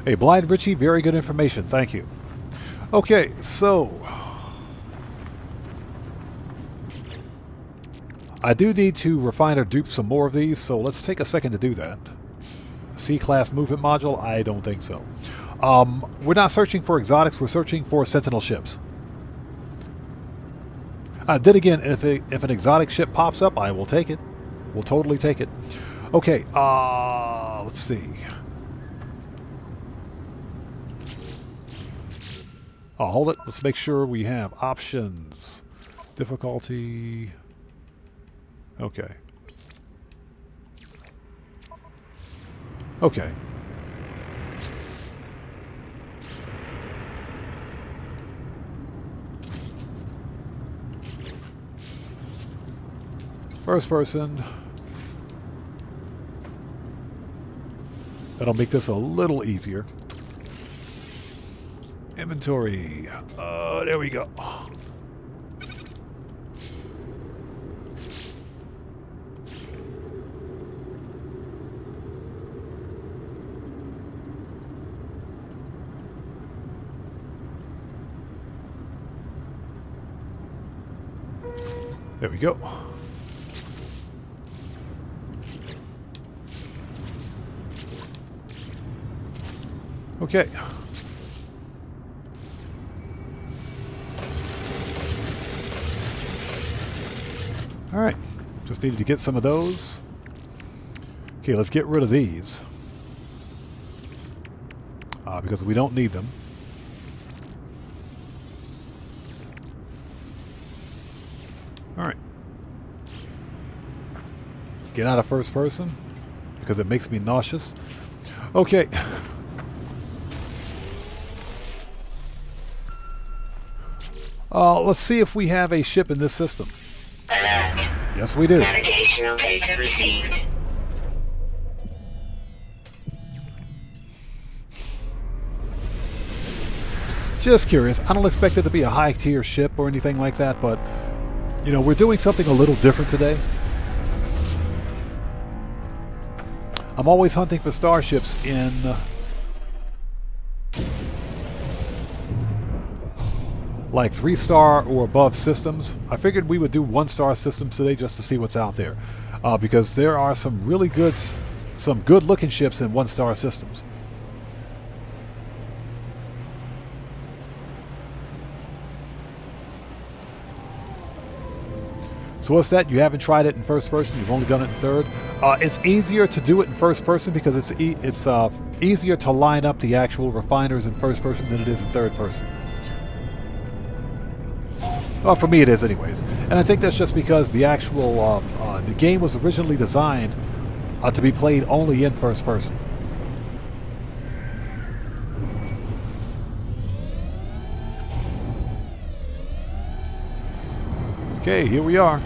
Hey, Blind Richie, very good information. Thank you. Okay, so I do need to refine or dupe some more of these, so let's take a second to do that. C-class movement module? I don't think so. We're not searching for exotics, we're searching for Sentinel ships. Then again, if an exotic ship pops up, I will take it. We'll totally take it. Okay, let's see. Oh, hold it. Let's make sure we have options. Difficulty. Okay. Okay. First person. That'll make this a little easier. Inventory. There we go. There we go. Okay. All right, just needed to get some of those. Okay, let's get rid of these because we don't need them. All right. Get out of first person because it makes me nauseous. Okay. Let's see if we have a ship in this system. Alert. Yes, we do. Navigational data received. Just curious. I don't expect it to be a high-tier ship or anything like that, but, you know, we're doing something a little different today. I'm always hunting for starships in like 3-star or above systems. I figured we would do 1-star systems today just to see what's out there, because there are some really good, some good-looking ships in 1-star systems. So what's that? You haven't tried it in first person. You've only done it in third. It's easier to do it in first person because it's easier to line up the actual refiners in first person than it is in third person. Well, for me it is anyways. And I think that's just because the actual the game was originally designed to be played only in first person. Okay, here we are.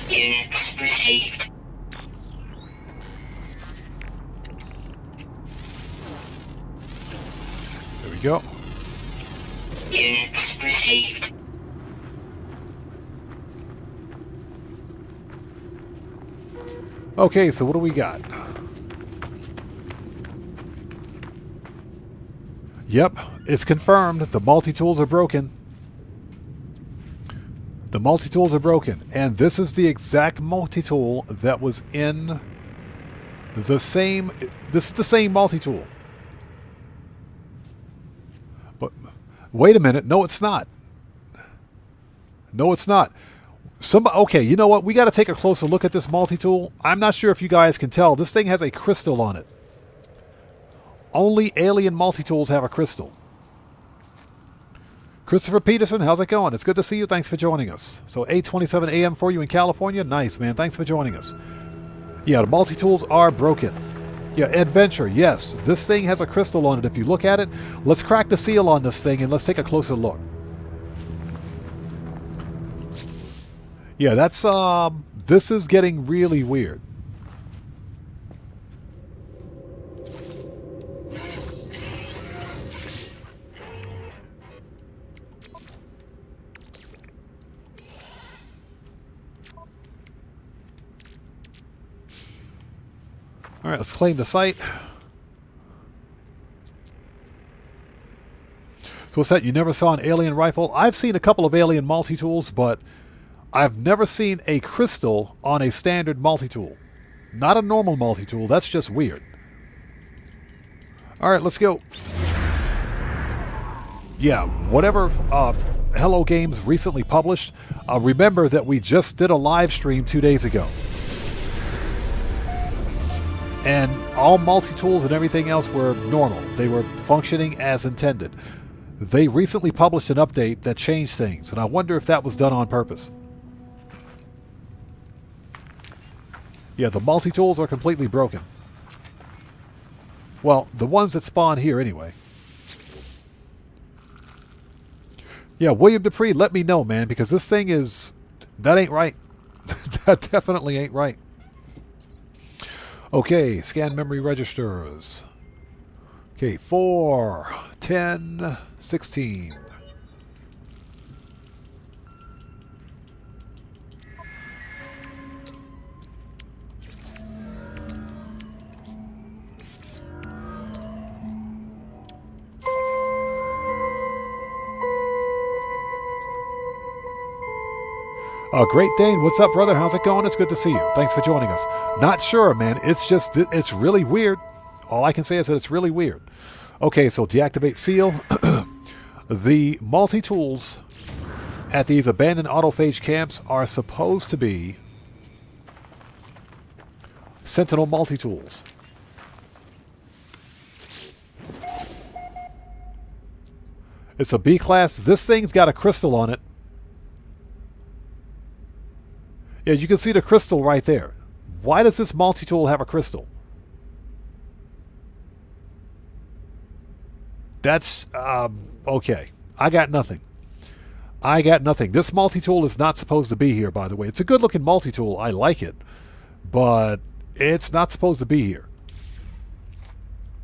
Units received. There we go. Units received. Okay, so what do we got? Yep, it's confirmed. The multi-tools are broken. The multi-tools are broken. And this is the exact multi-tool that was in the same. This is the same multi-tool. But wait a minute. No, it's not. No, it's not. Okay, you know what? We got to take a closer look at this multi-tool. I'm not sure if you guys can tell. This thing has a crystal on it. Only alien multi-tools have a crystal. Christopher Peterson, how's it going? It's good to see you. Thanks for joining us. So 8:27 a.m. for you in California. Nice, man. Thanks for joining us. Yeah, the multi-tools are broken. Yeah, Adventure, yes. This thing has a crystal on it. If you look at it, let's crack the seal on this thing and let's take a closer look. Yeah, that's, this is getting really weird. All right, let's claim the site. So what's that? You never saw an alien rifle? I've seen a couple of alien multi-tools, but I've never seen a crystal on a standard multi-tool. Not a normal multi-tool. That's just weird. All right, let's go. Yeah, whatever Hello Games recently published, remember that we just did a live stream 2 days ago. And all multi-tools and everything else were normal. They were functioning as intended. They recently published an update that changed things, and I wonder if that was done on purpose. Yeah, the multi-tools are completely broken. Well, the ones that spawn here anyway. Yeah, William Dupree, let me know, man, because this thing is... That ain't right. That definitely ain't right. Okay, scan memory registers. Okay, 4, 10, 16. Great Dane, what's up, brother? How's it going? It's good to see you. Thanks for joining us. Not sure, man. It's just, it's really weird. All I can say is that it's really weird. Okay, so deactivate seal. The multi-tools at these abandoned autophage camps are supposed to be Sentinel multi-tools. It's a B class. This thing's got a crystal on it. Yeah, you can see the crystal right there. Why does this multi-tool have a crystal? That's, okay. I got nothing. I got nothing. This multi-tool is not supposed to be here, by the way. It's a good-looking multi-tool. I like it. But it's not supposed to be here.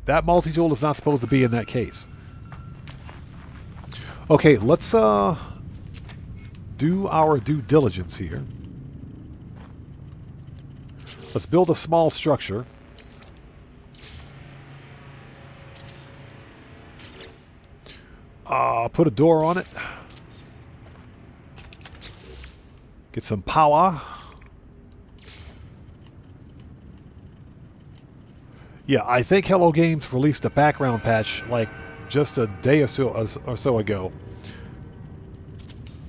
That multi-tool is not supposed to be in that case. Okay, let's do our due diligence here. Let's build a small structure. Put a door on it. Get some power. Yeah, I think Hello Games released a background patch like just a day or so ago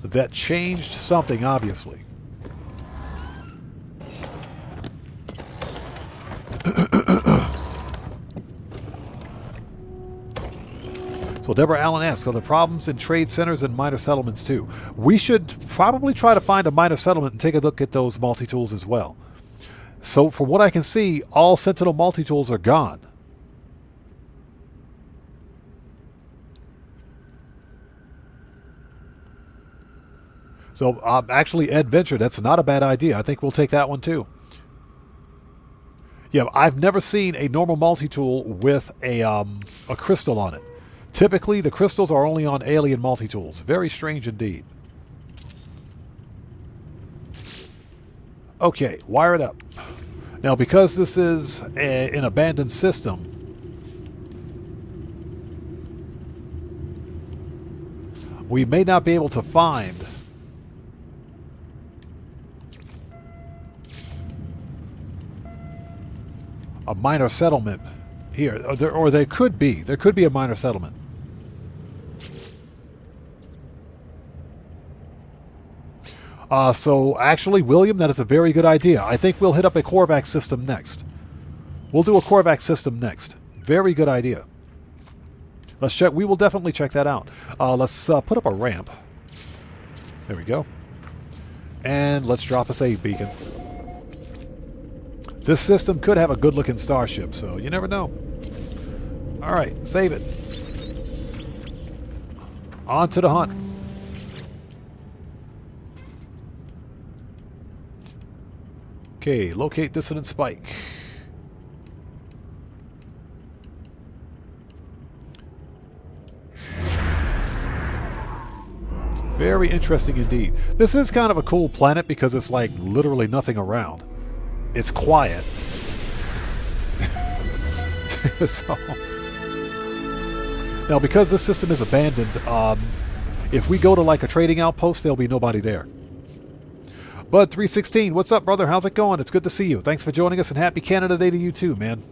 that changed something, obviously. So Deborah Allen asks, are there problems in trade centers and minor settlements too? We should probably try to find a minor settlement and take a look at those multi-tools as well. So from what I can see, all Sentinel multi-tools are gone. So actually, Adventure, that's not a bad idea. I think we'll take that one too. Yeah, I've never seen a normal multi-tool with a crystal on it. Typically, the crystals are only on alien multi-tools. Very strange indeed. Okay, wire it up. Now, because this is an abandoned system, we may not be able to find a minor settlement here. Or there could be. There could be a minor settlement. So actually, William, that is a very good idea. I think we'll hit up a Corvax system next. We'll do a Corvax system next. Very good idea. Let's check. We will definitely check that out. Let's put up a ramp. There we go. And let's drop a save beacon. This system could have a good-looking starship, so you never know. All right, save it. On to the hunt. Okay, locate dissonant spike. Very interesting indeed. This is kind of a cool planet because it's like literally nothing around. It's quiet. So, now because this system is abandoned, if we go to like a trading outpost, there'll be nobody there. Bud316, what's up, brother? How's it going? It's good to see you. Thanks for joining us, and happy Canada Day to you too, man.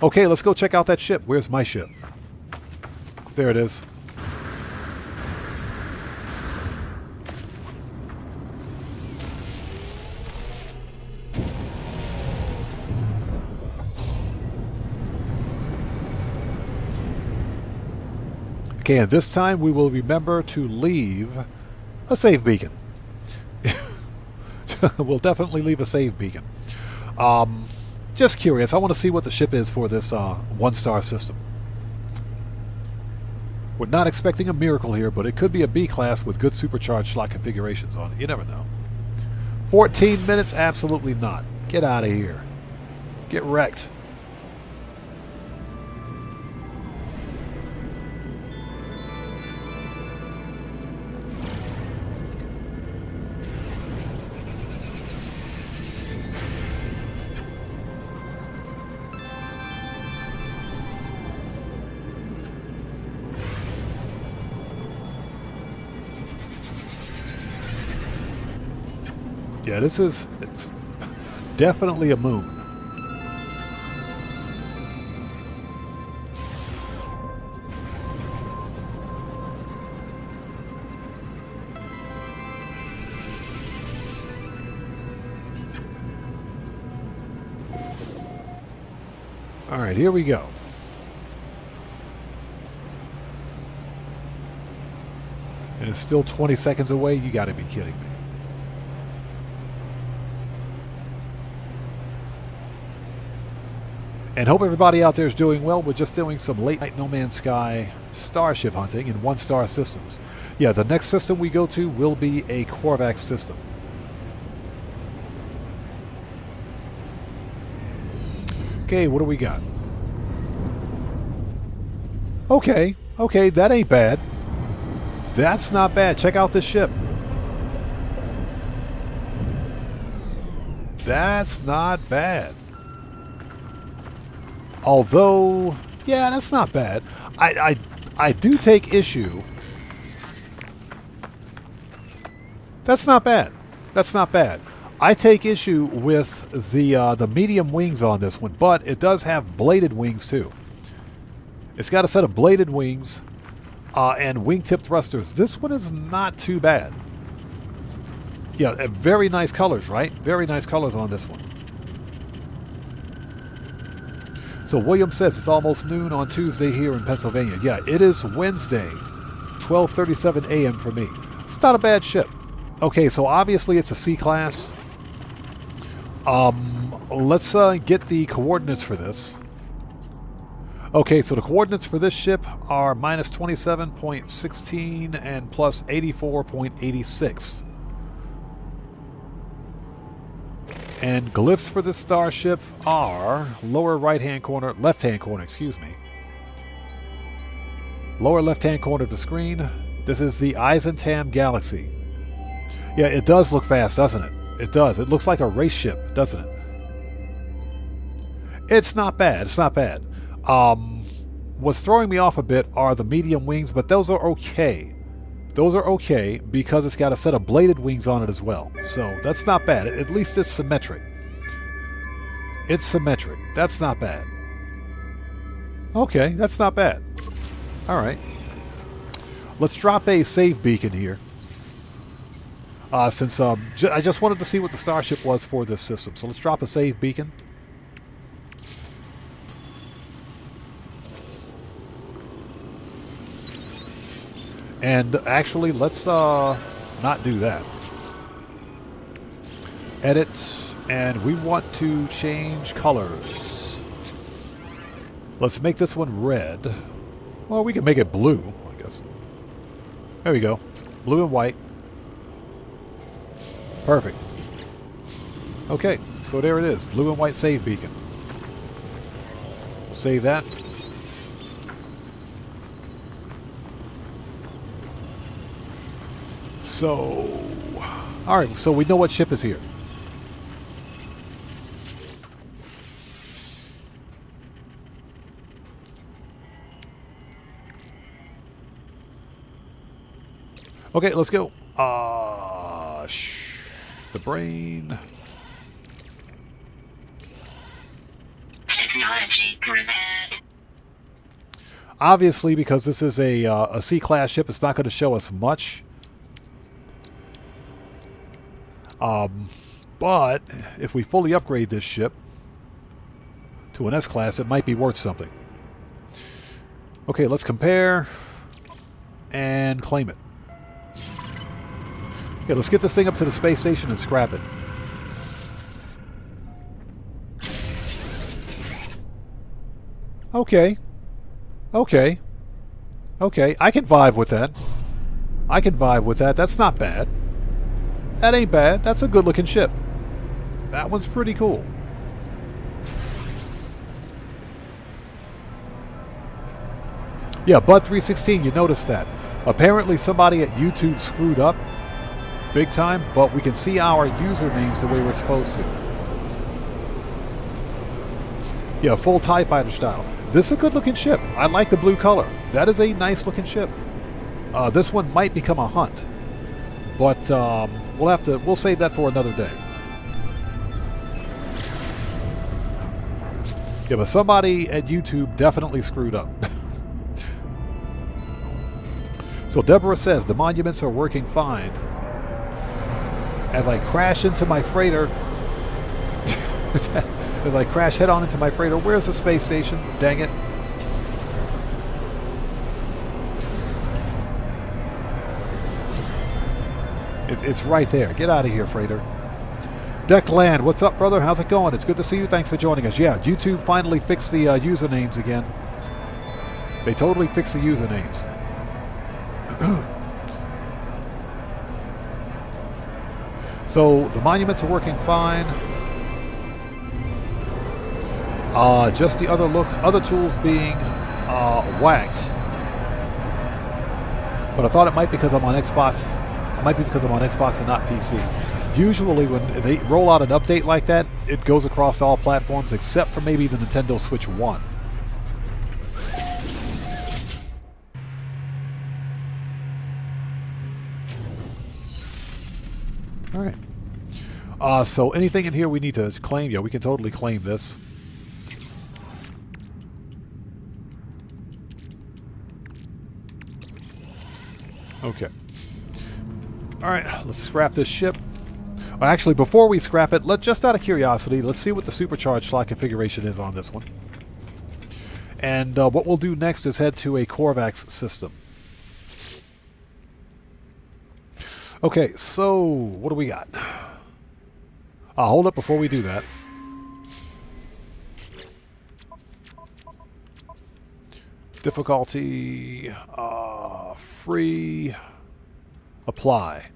Okay, let's go check out that ship. Where's my ship? There it is. Okay, and this time we will remember to leave a save beacon. We'll definitely leave a save beacon. Just curious. I want to see what the ship is for this one-star system. We're not expecting a miracle here, but it could be a B-class with good supercharged slot configurations on it. You never know. 14 minutes? Absolutely not. Get out of here. Get wrecked. Yeah, it's definitely a moon. All right, here we go. And it's still 20 seconds away? You got to be kidding me. And hope everybody out there is doing well. We're just doing some late night No Man's Sky starship hunting in one-star systems. Yeah, the next system we go to will be a Corvax system. Okay, what do we got? Okay, that ain't bad. That's not bad. Check out this ship. That's not bad. Although, yeah, that's not bad. I do take issue. That's not bad. That's not bad. I take issue with the medium wings on this one, but it does have bladed wings too. It's got a set of bladed wings and wingtip thrusters. This one is not too bad. Yeah, very nice colors, right? Very nice colors on this one. So William says it's almost noon on Tuesday here in Pennsylvania. Yeah, it is Wednesday, 12:37 a.m. for me. It's not a bad ship. Okay, so obviously it's a C-class. Let's get the coordinates for this. Okay, so the coordinates for this ship are minus 27.16 and plus 84.86. And glyphs for this starship are lower right-hand corner, left-hand corner, excuse me. Lower left-hand corner of the screen. This is the Eisentam Galaxy. Yeah, it does look fast, doesn't it? It does. It looks like a race ship, doesn't it? It's not bad. It's not bad. What's throwing me off a bit are the medium wings, but those are okay. Those are okay because it's got a set of bladed wings on it as well. So that's not bad. At least it's symmetric. It's symmetric. That's not bad. Okay, that's not bad. Alright. Let's drop a save beacon here. Since I just wanted to see what the starship was for this system. So let's drop a save beacon. And actually, let's not do that. Edit, and we want to change colors. Let's make this one red. Well, we can make it blue, I guess. There we go. Blue and white. Perfect. Okay, so there it is. Blue and white save beacon. We'll save that. So, alright, so we know what ship is here. Okay, let's go. The brain. Technology prepared. Obviously, because this is a C-class ship, it's not going to show us much. But if we fully upgrade this ship to an S-class, it might be worth something. Okay, let's compare and claim it. Okay, let's get this thing up to the space station and scrap it. Okay. Okay. Okay, I can vibe with that. I can vibe with that. That's not bad. That ain't bad. That's a good-looking ship. That one's pretty cool. Yeah, Bud316, you noticed that. Apparently somebody at YouTube screwed up big time, but we can see our usernames the way we're supposed to. Yeah, full TIE fighter style. This is a good-looking ship. I like the blue color. That is a nice-looking ship. This one might become a hunt, but we'll save that for another day. Yeah, but somebody at YouTube definitely screwed up. So Deborah says the monuments are working fine. As I crash into my freighter, as I crash head on into my freighter, where's the space station? Dang it. It's right there. Get out of here, freighter. Declan, what's up, brother? How's it going? It's good to see you. Thanks for joining us. Yeah, YouTube finally fixed the usernames again. They totally fixed the usernames. So the monuments are working fine. Just the other tools being waxed. But I thought it might be because I'm on Xbox. It might be because I'm on Xbox and not PC. Usually when they roll out an update like that, it goes across all platforms except for maybe the Nintendo Switch 1. Alright. So anything in here we need to claim? Yeah, we can totally claim this. Okay. Alright, let's scrap this ship. Well, actually, before we scrap it, just out of curiosity, let's see what the supercharged slot configuration is on this one. And what we'll do next is head to a Corvax system. Okay, so what do we got? Hold up before we do that. Difficulty, free, apply.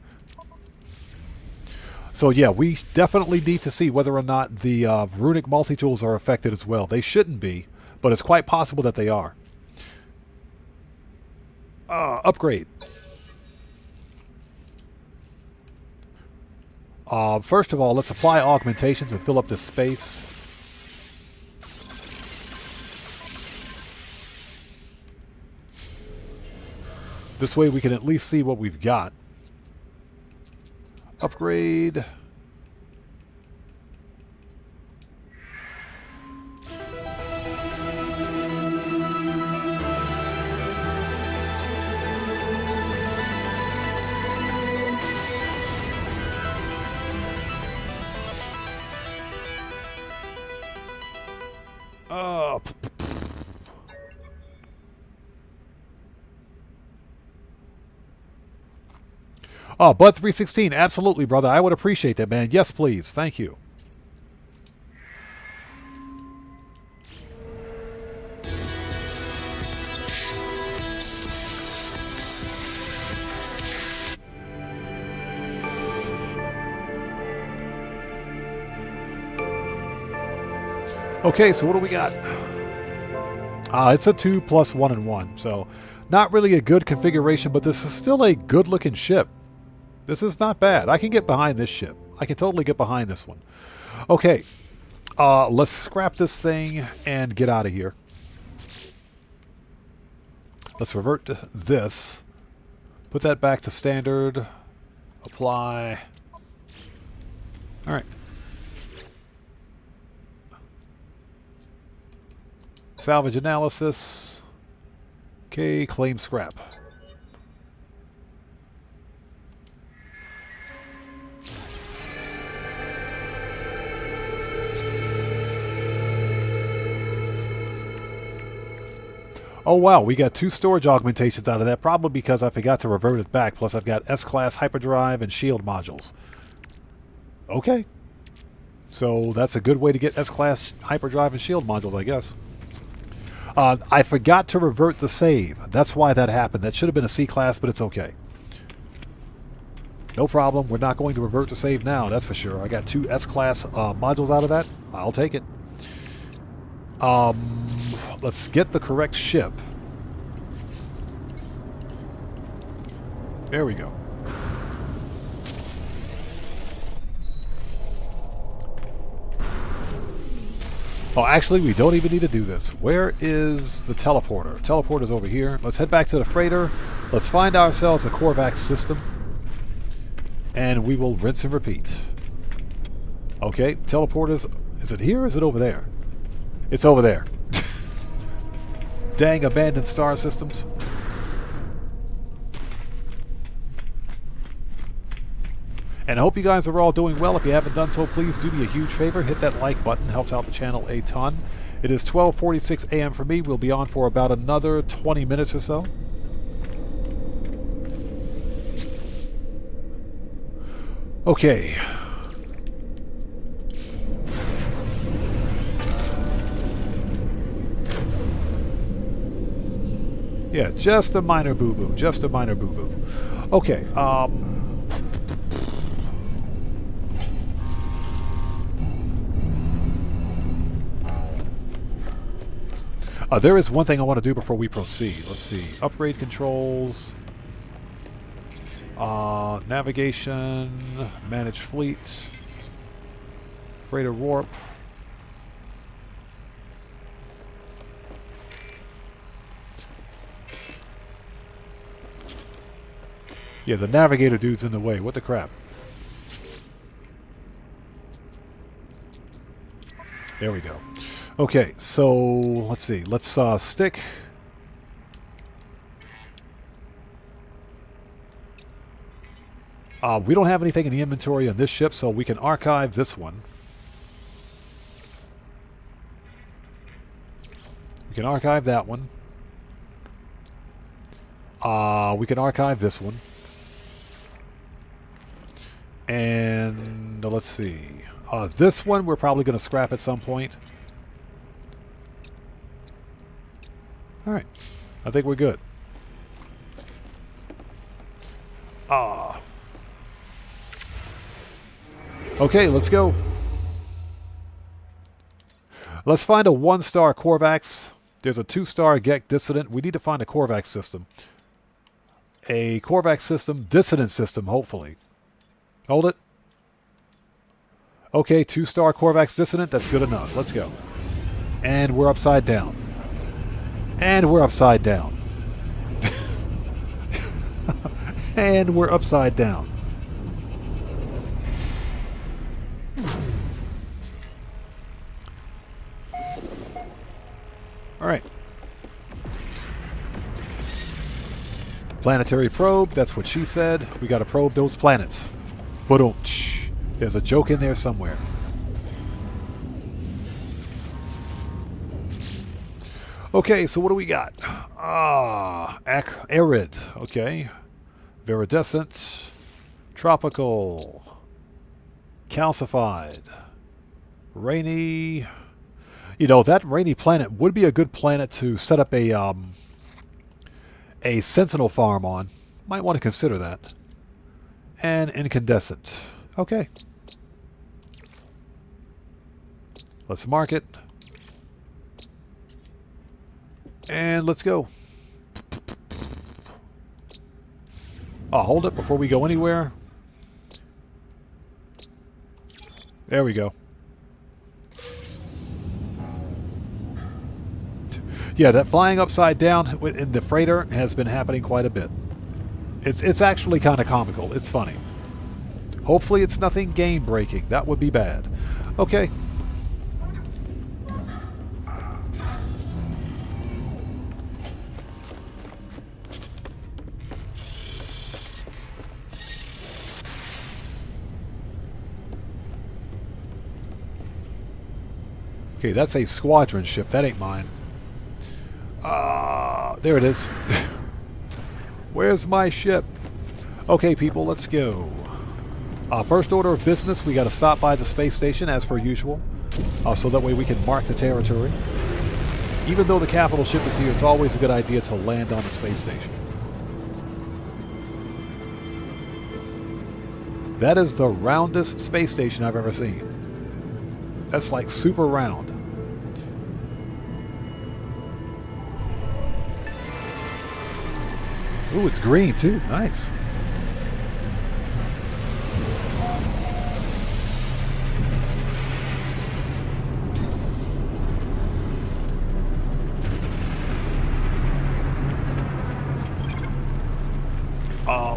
So yeah, we definitely need to see whether or not the runic multi-tools are affected as well. They shouldn't be, but it's quite possible that they are. Upgrade. First of all, let's apply augmentations and fill up this space. This way we can at least see what we've got. Upgrade. Oh, Bud316, absolutely, brother. I would appreciate that, man. Yes, please. Thank you. Okay, so what do we got? It's a 2 plus 1 and 1, so not really a good configuration, but this is still a good-looking ship. This is not bad. I can get behind this ship. I can totally get behind this one. Okay, let's scrap this thing and get out of here. Let's revert to this. Put that back to standard. Apply. All right. Salvage analysis. Okay, claim scrap. Oh wow, we got 2 storage augmentations out of that, probably because I forgot to revert it back, plus I've got S-Class hyperdrive and shield modules. Okay. So that's a good way to get S-Class hyperdrive and shield modules, I guess. I forgot to revert the save. That's why that happened. That should have been a C-Class, but it's okay. No problem. We're not going to revert to save now, that's for sure. I got 2 S-Class modules out of that. I'll take it. Let's get the correct ship. There we go. Oh, actually, we don't even need to do this. Where is the teleporter? Teleporter's over here. Let's head back to the freighter. Let's find ourselves a Corvax system. And we will rinse and repeat. Okay, teleporters. Is it here or is it over there? It's over there. Dang abandoned star systems. And I hope you guys are all doing well. If you haven't done so, please do me a huge favor. Hit that like button. Helps out the channel a ton. It is 12:46 a.m. for me. We'll be on for about another 20 minutes or so. Okay. Yeah, just a minor boo-boo. Just a minor boo-boo. Okay, there is one thing I want to do before we proceed. Let's see. Upgrade controls. Navigation. Manage fleet. Freighter warp. Yeah, the navigator dude's in the way. What the crap? There we go. Okay, so let's see. Let's stick. We don't have anything in the inventory on this ship, so we can archive this one. We can archive that one. We can archive this one. And let's see. This one we're probably going to scrap at some point. Alright. I think we're good. Okay, let's go. Let's find a 1-star Corvax. There's a 2-star Gek Dissident. We need to find a Corvax system. A Corvax system, Dissident system, hopefully. Hold it. Okay, 2-star Corvax Dissident. That's good enough. Let's go. And we're upside down. And we're upside down. And we're upside down. All right. Planetary probe. That's what she said. We got to probe those planets. Ba-dum-tsh. There's a joke in there somewhere. Okay, so what do we got? Arid. Okay. Viridescent. Tropical. Calcified. Rainy. You know, that rainy planet would be a good planet to set up a Sentinel farm on. Might want to consider that. And incandescent. Okay. Let's mark it. And let's go. I'll hold it before we go anywhere. There we go. Yeah, that flying upside down in the freighter has been happening quite a bit. It's actually kind of comical. It's funny. Hopefully it's nothing game-breaking. That would be bad. Okay. Okay, that's a squadron ship. That ain't mine. There it is. Where's my ship? Okay, people, let's go. First order of business, we got to stop by the space station as per usual. So that way we can mark the territory. Even though the capital ship is here, it's always a good idea to land on the space station. That is the roundest space station I've ever seen. That's like super round. Ooh, it's green too. Nice.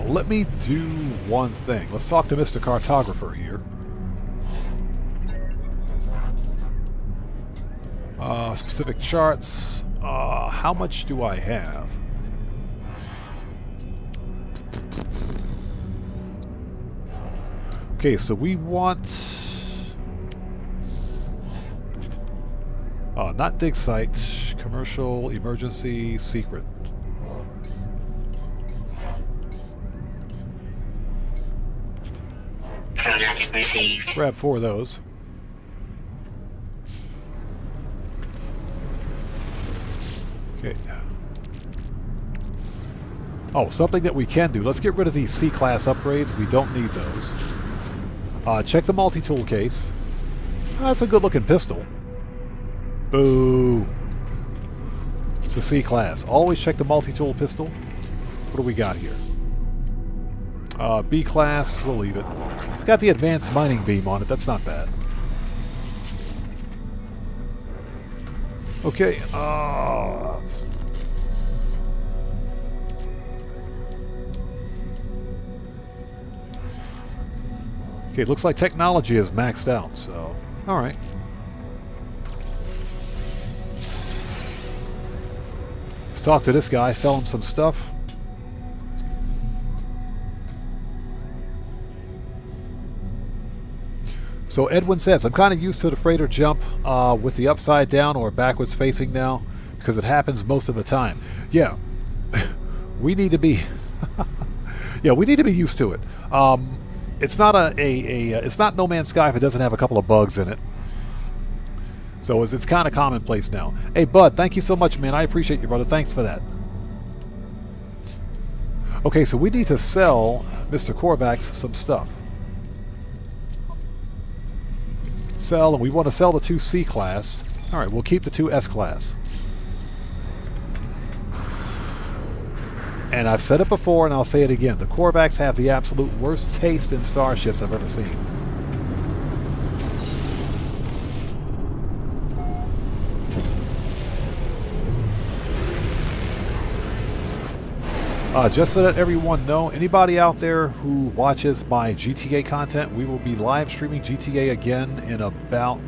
Let me do one thing. Let's talk to Mr. Cartographer here. Specific charts. How much do I have? Okay, so we want... not dig site. Commercial, emergency, secret. Product received. Grab 4 of those. Okay. Oh, something that we can do. Let's get rid of these C-class upgrades. We don't need those. Check the multi-tool case. That's a good-looking pistol. Boo. It's a C-class. Always check the multi-tool pistol. What do we got here? B-class. We'll leave it. It's got the advanced mining beam on it. That's not bad. Okay. Okay, looks like technology is maxed out, so... Alright. Let's talk to this guy, sell him some stuff. So Edwin says, I'm kind of used to the freighter jump with the upside down or backwards facing now, because it happens most of the time. Yeah, we need to be... yeah, we need to be used to it. It's not it's not No Man's Sky if it doesn't have a couple of bugs in it. So it's kind of commonplace now. Hey, Bud, thank you so much, man. I appreciate you, brother. Thanks for that. Okay, so we need to sell Mr. Corvax some stuff. Sell, and we want to sell the 2 C-class. All right, we'll keep the 2 S-class. And I've said it before, and I'll say it again. The Corvax have the absolute worst taste in starships I've ever seen. Just so that everyone know, anybody out there who watches my GTA content, we will be live streaming GTA again in about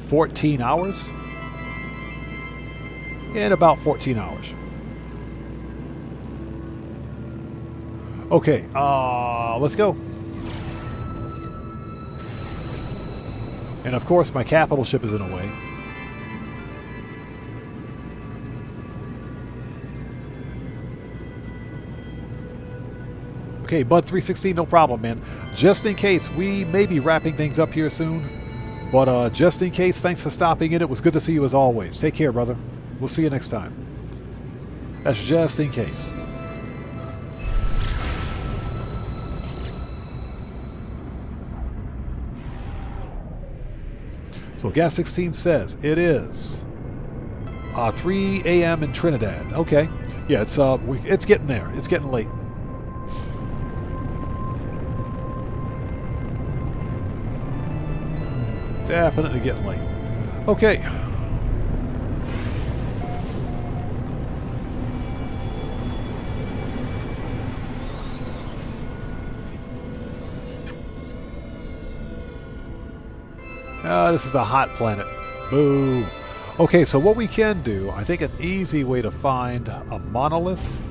14 hours. In about 14 hours. Okay, let's go. And of course, my capital ship is in the way. Okay, Bud 316, no problem, man. Just in case, we may be wrapping things up here soon. But just in case, thanks for stopping in. It was good to see you as always. Take care, brother. We'll see you next time. That's just in case. So Gas 16 says it is 3 a.m. in Trinidad. Okay. Yeah, it's getting there. It's getting late. Definitely getting late. Okay. This is a hot planet. Boo. Okay, so what we can do, I think an easy way to find a monolith.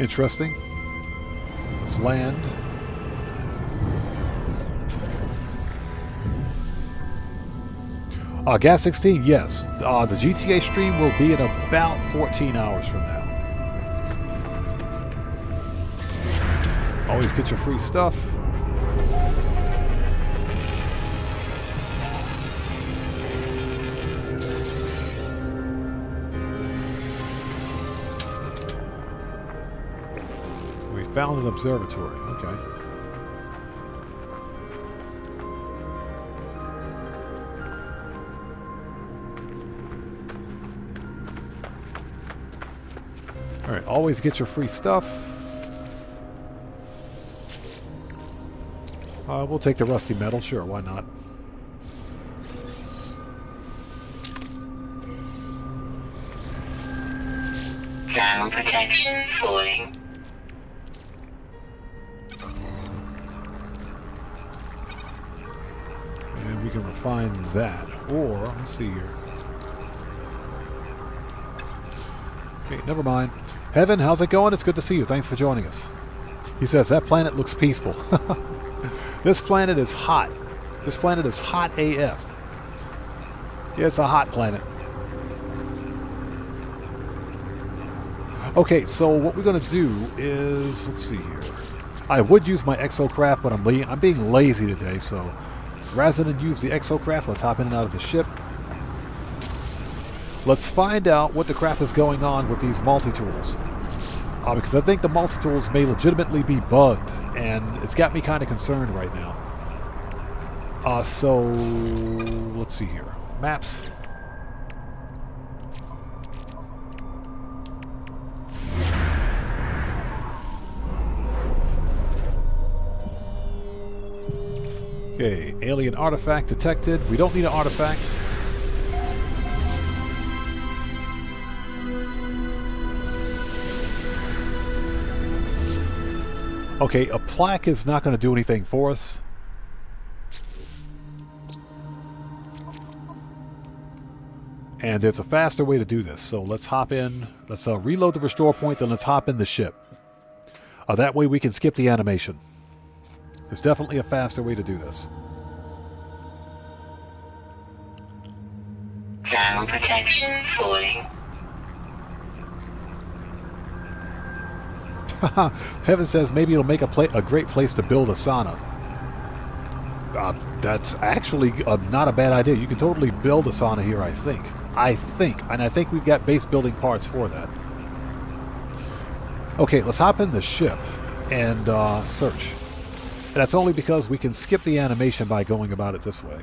Interesting. Let's land. Gas 16, yes. The GTA stream will be in about 14 hours from now. Always get your free stuff. We found an observatory. Okay. Alright, always get your free stuff. We'll take the rusty metal, sure, why not? Thermal protection falling. And we can refine that. Or, let's see here. Okay, never mind. Heaven, how's it going? It's good to see you. Thanks for joining us. He says, that planet looks peaceful. This planet is hot. This planet is hot AF. Yeah, it's a hot planet. Okay, so what we're going to do is, let's see here. I would use my exocraft, but I'm being lazy today, so rather than use the exocraft, let's hop in and out of the ship. Let's find out what the crap is going on with these multi-tools. Because I think the multi-tools may legitimately be bugged, and it's got me kind of concerned right now. So, let's see here. Maps. Okay, alien artifact detected. We don't need an artifact. Okay, a plaque is not going to do anything for us. And there's a faster way to do this. So let's hop in. Let's reload the restore points and let's hop in the ship. That way we can skip the animation. There's definitely a faster way to do this. Thermal protection falling. Heaven says maybe it'll make a great place to build a sauna. That's actually not a bad idea. You can totally build a sauna here, I think. And I think we've got base building parts for that. Okay, let's hop in the ship and search. And that's only because we can skip the animation by going about it this way.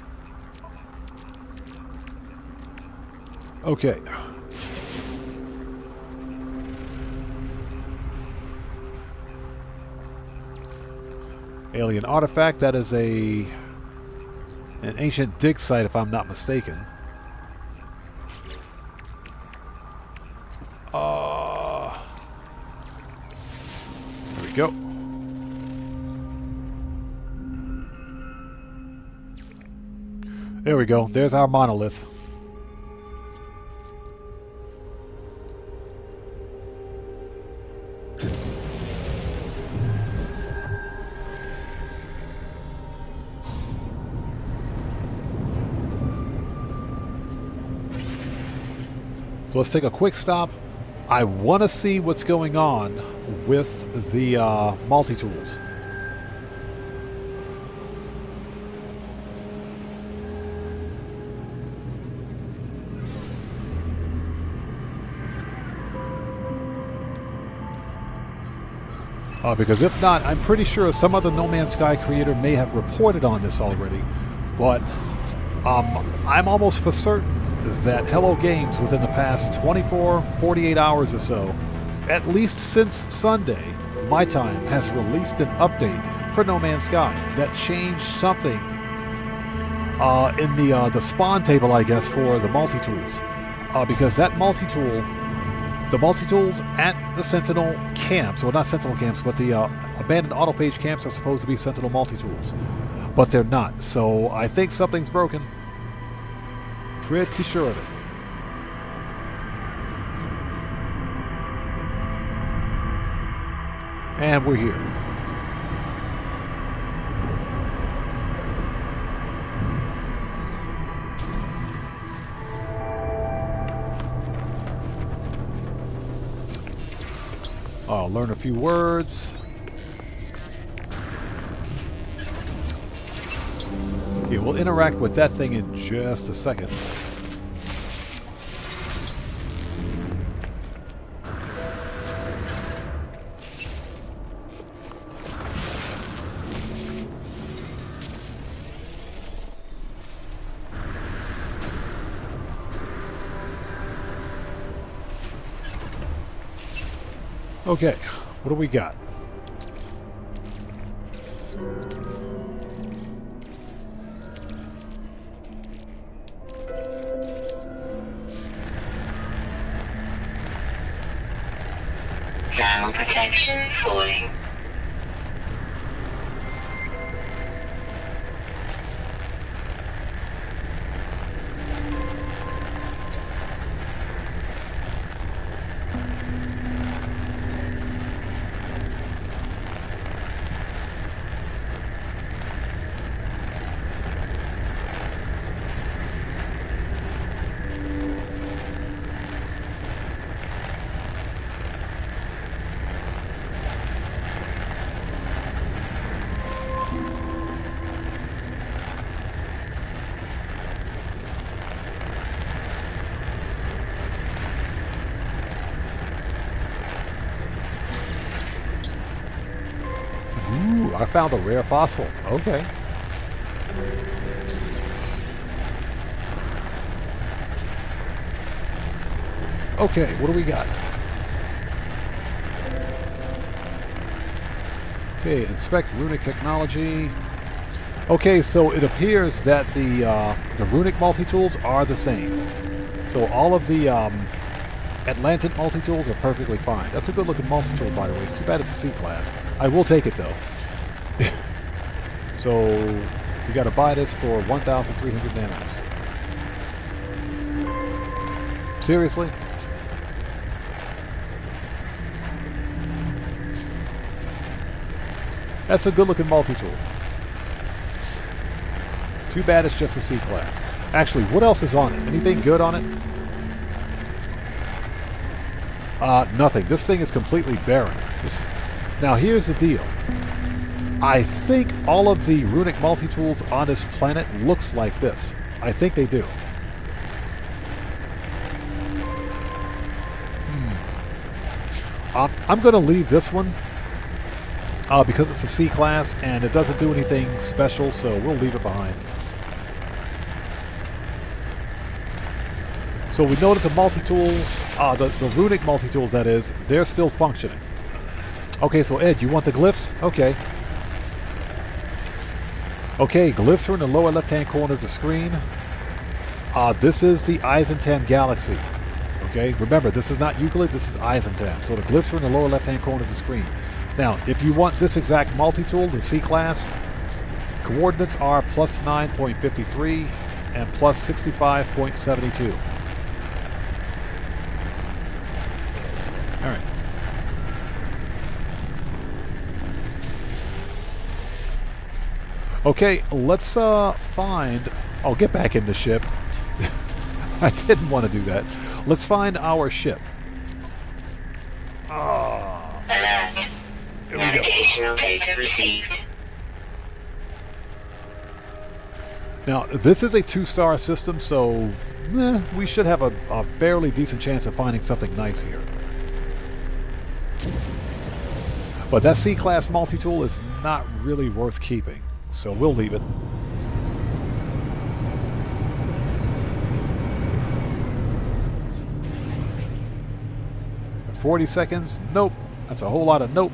Okay. Alien artifact. That is an ancient dig site, if I'm not mistaken. There we go. There we go. There's our monolith. So let's take a quick stop. I want to see what's going on with the multi-tools. Because if not, I'm pretty sure some other No Man's Sky creator may have reported on this already, but I'm almost for certain that Hello Games within the past 24, 48 hours or so, at least since Sunday, my time, has released an update for No Man's Sky that changed something in the spawn table, I guess, for the multi-tools. Because that multi-tool, the multi-tools at the Sentinel camps, or not Sentinel camps, but the abandoned autophage camps are supposed to be Sentinel multi-tools. But they're not, so I think something's broken. Pretty sure of it. And we're here. I'll learn a few words. Okay, we'll interact with that thing in just a second. Okay, what do we got? Thermal protection falling. Ooh, I found a rare fossil. Okay. Okay, what do we got? Okay, inspect runic technology. Okay, so it appears that the runic multi-tools are the same. So all of the Atlantic multi-tools are perfectly fine. That's a good looking multi-tool, by the way. It's too bad it's a C class. I will take it though. So we got to buy this for 1,300 nanites. Seriously? That's a good looking multi-tool. Too bad it's just a C class. Actually, what else is on it? Anything good on it? Nothing. This thing is completely barren. Now, here's the deal. I think all of the runic multi-tools on this planet looks like this. I think they do. I'm going to leave this one because it's a C class and it doesn't do anything special, so we'll leave it behind. So we know that the multi-tools, the runic multi-tools that is, they're still functioning. Okay, so Ed, you want the glyphs? Okay. Okay, glyphs are in the lower left-hand corner of the screen. This is the Eisentam Galaxy. Okay, remember, this is not Euclid, this is Eisentam. So the glyphs are in the lower left-hand corner of the screen. Now, if you want this exact multi-tool, the C-class, coordinates are plus 9.53 and plus 65.72. All right. Okay, let's find... Oh, get back in the ship. I didn't want to do that. Let's find our ship. Alert. Navigational data received. Now, this is a 2-star system, so we should have a fairly decent chance of finding something nice here. But that C-class multi-tool is not really worth keeping, so we'll leave it. For 40 seconds, nope. That's a whole lot of nope.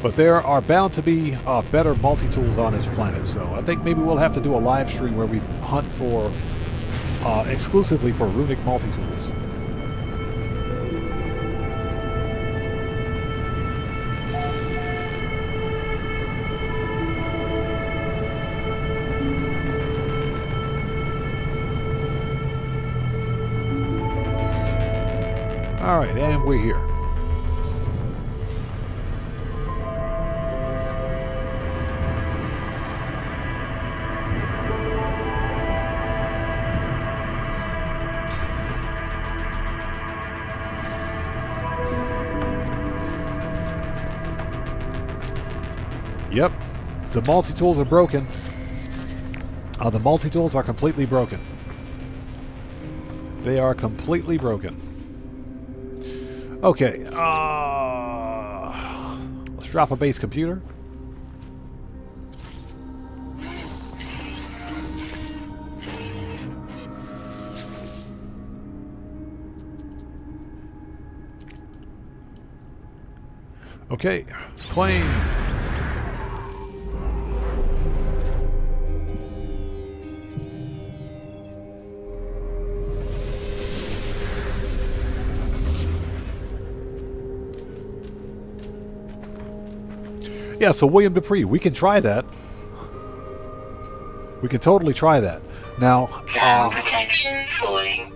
But there are bound to be better multi-tools on this planet, so I think maybe we'll have to do a live stream where we hunt for exclusively for runic multi-tools. All right, and we're here. Yep, the multi-tools are broken. The multi-tools are completely broken. They are completely broken. Okay, let's drop a base computer. Okay, claim. Yeah, so William Dupree, we can try that. We can totally try that. Now, protection falling.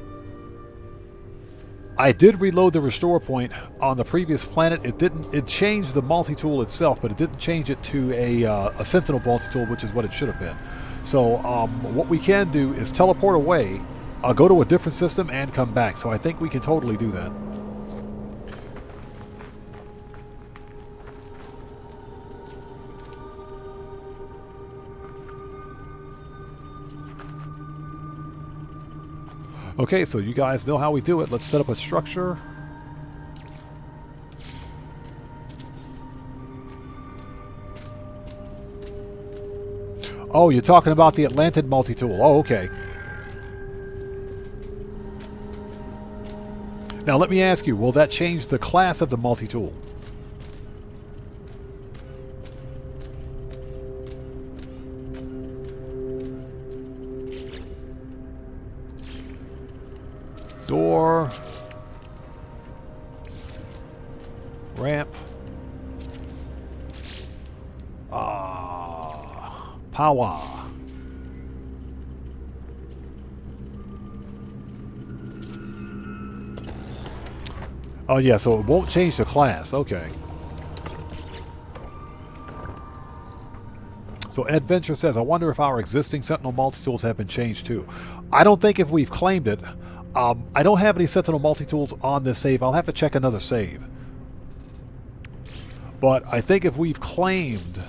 I did reload the restore point on the previous planet. It changed the multi-tool itself, but it didn't change it to a Sentinel multi-tool, which is what it should have been. So what we can do is teleport away, go to a different system, and come back. So I think we can totally do that. Okay, so you guys know how we do it. Let's set up a structure. Oh, you're talking about the Atlantid multi-tool. Oh, okay. Now, let me ask you, will that change the class of the multi-tool? Door, ramp, power. Oh yeah, so it won't change the class. Okay. So Ed Venture says, I wonder if our existing Sentinel multi-tools have been changed too. I don't think if we've claimed it. I don't have any Sentinel multi-tools on this save. I'll have to check another save. But I think if we've claimed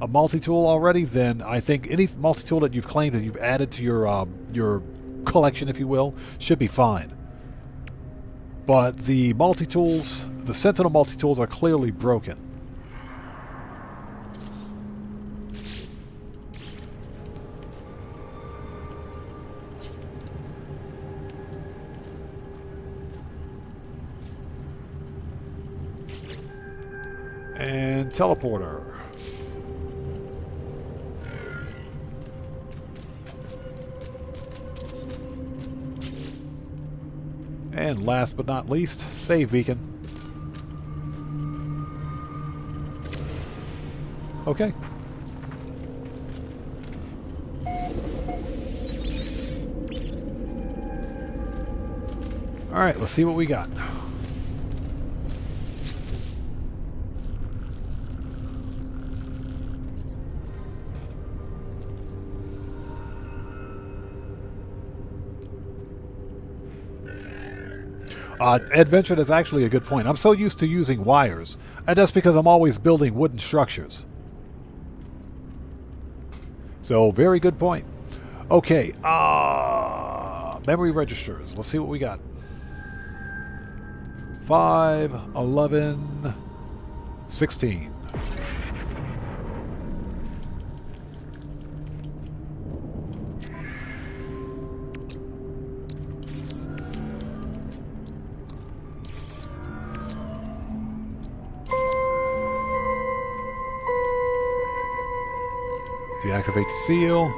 a multi-tool already, then I think any multi-tool that you've claimed and you've added to your collection, if you will, should be fine. But the multi-tools, the Sentinel multi-tools are clearly broken. And teleporter. And last but not least, save beacon. Okay. All right, let's see what we got. Adventure, that's actually a good point. I'm so used to using wires, and that's because I'm always building wooden structures. So, very good point. Okay, memory registers. Let's see what we got. 5, 11, 16. Deactivate the seal.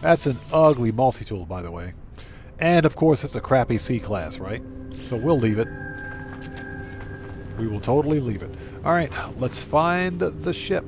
That's an ugly multi-tool, by the way. And, of course, it's a crappy C-class, right? So we'll leave it. We will totally leave it. All right, let's find the ship.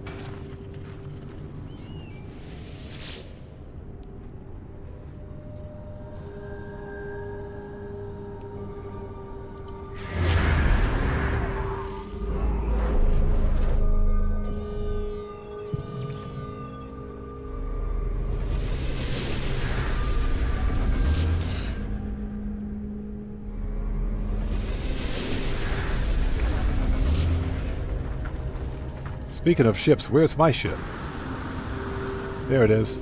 Speaking of ships, where's my ship? There it is.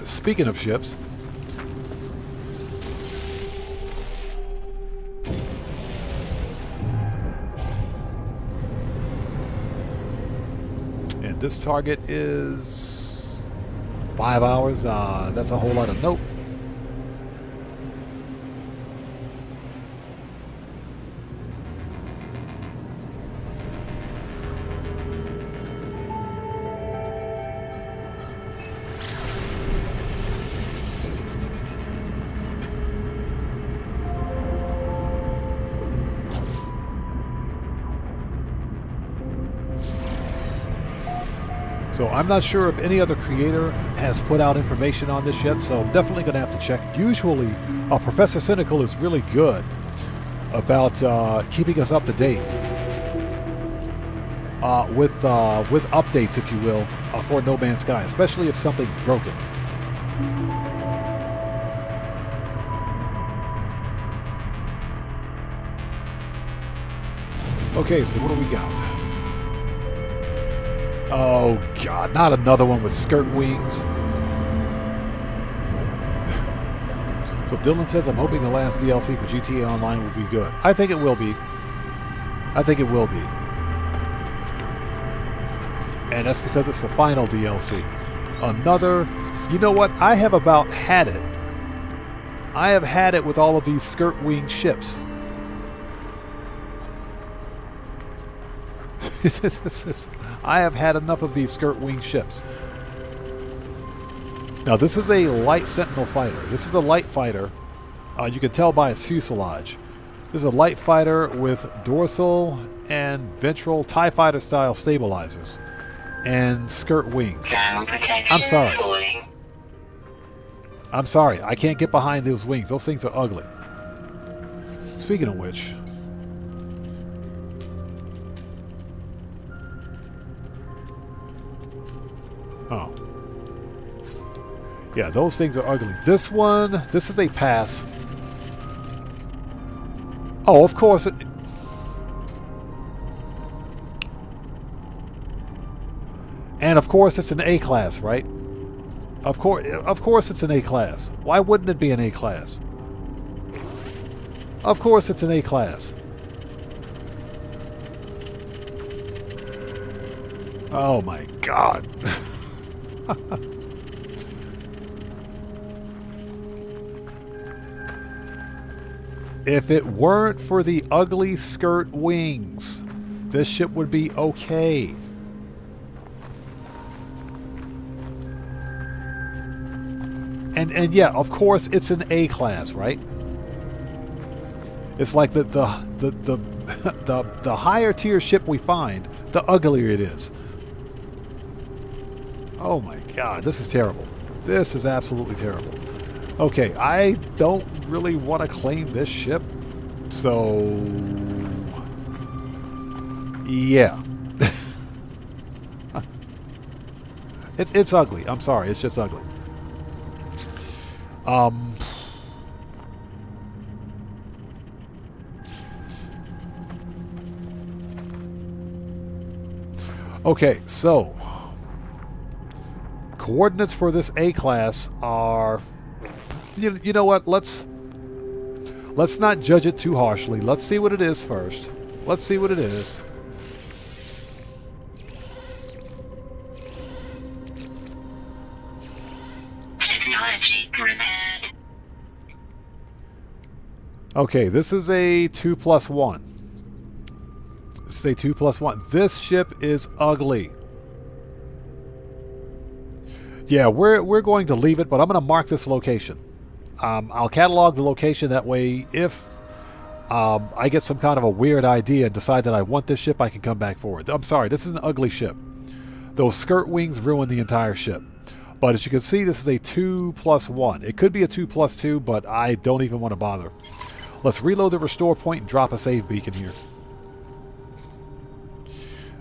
Speaking of ships. And this target is 5 hours. That's a whole lot of nope. So I'm not sure if any other creator has put out information on this yet, so I'm definitely going to have to check. Usually, Professor Cynical is really good about keeping us up to date with updates, if you will, for No Man's Sky, especially if something's broken. Okay, so what do we got? Oh, God, not another one with skirt wings. So Dylan says, I'm hoping the last DLC for GTA Online will be good. I think it will be. I think it will be. And that's because it's the final DLC. Another... You know what? I have about had it. I have had it with all of these skirt wing ships. I have had enough of these skirt wing ships. Now this is a light Sentinel fighter. This is a light fighter. You can tell by its fuselage. This is a light fighter with dorsal and ventral TIE fighter style stabilizers and skirt wings. I'm sorry. Falling. I'm sorry. I can't get behind those wings. Those things are ugly. Speaking of which... Oh. Yeah, those things are ugly. This one, this is a pass. Oh, of course it... And of course it's an A-class, right? Of course it's an A-class. Why wouldn't it be an A-class? Of course it's an A-class. Oh my God. If it weren't for the ugly skirt wings, this ship would be okay. And yeah, of course it's an A class, right? It's like the higher tier ship we find, the uglier it is. Oh my God, this is terrible. This is absolutely terrible. Okay, I don't really want to claim this ship, so yeah. It's ugly. I'm sorry, it's just ugly. Okay, so coordinates for this A class are, you know what? Let's not judge it too harshly. Let's see what it is first. Let's see what it is. Technology repaired. Okay, this is a 2+1. This is a 2+1. This ship is ugly. Yeah, we're going to leave it, but I'm going to mark this location. I'll catalog the location. That way, if I get some kind of a weird idea and decide that I want this ship, I can come back for it. I'm sorry, this is an ugly ship. Those skirt wings ruin the entire ship. But as you can see, this is a 2+1. It could be a 2+2, but I don't even want to bother. Let's reload the restore point and drop a save beacon here.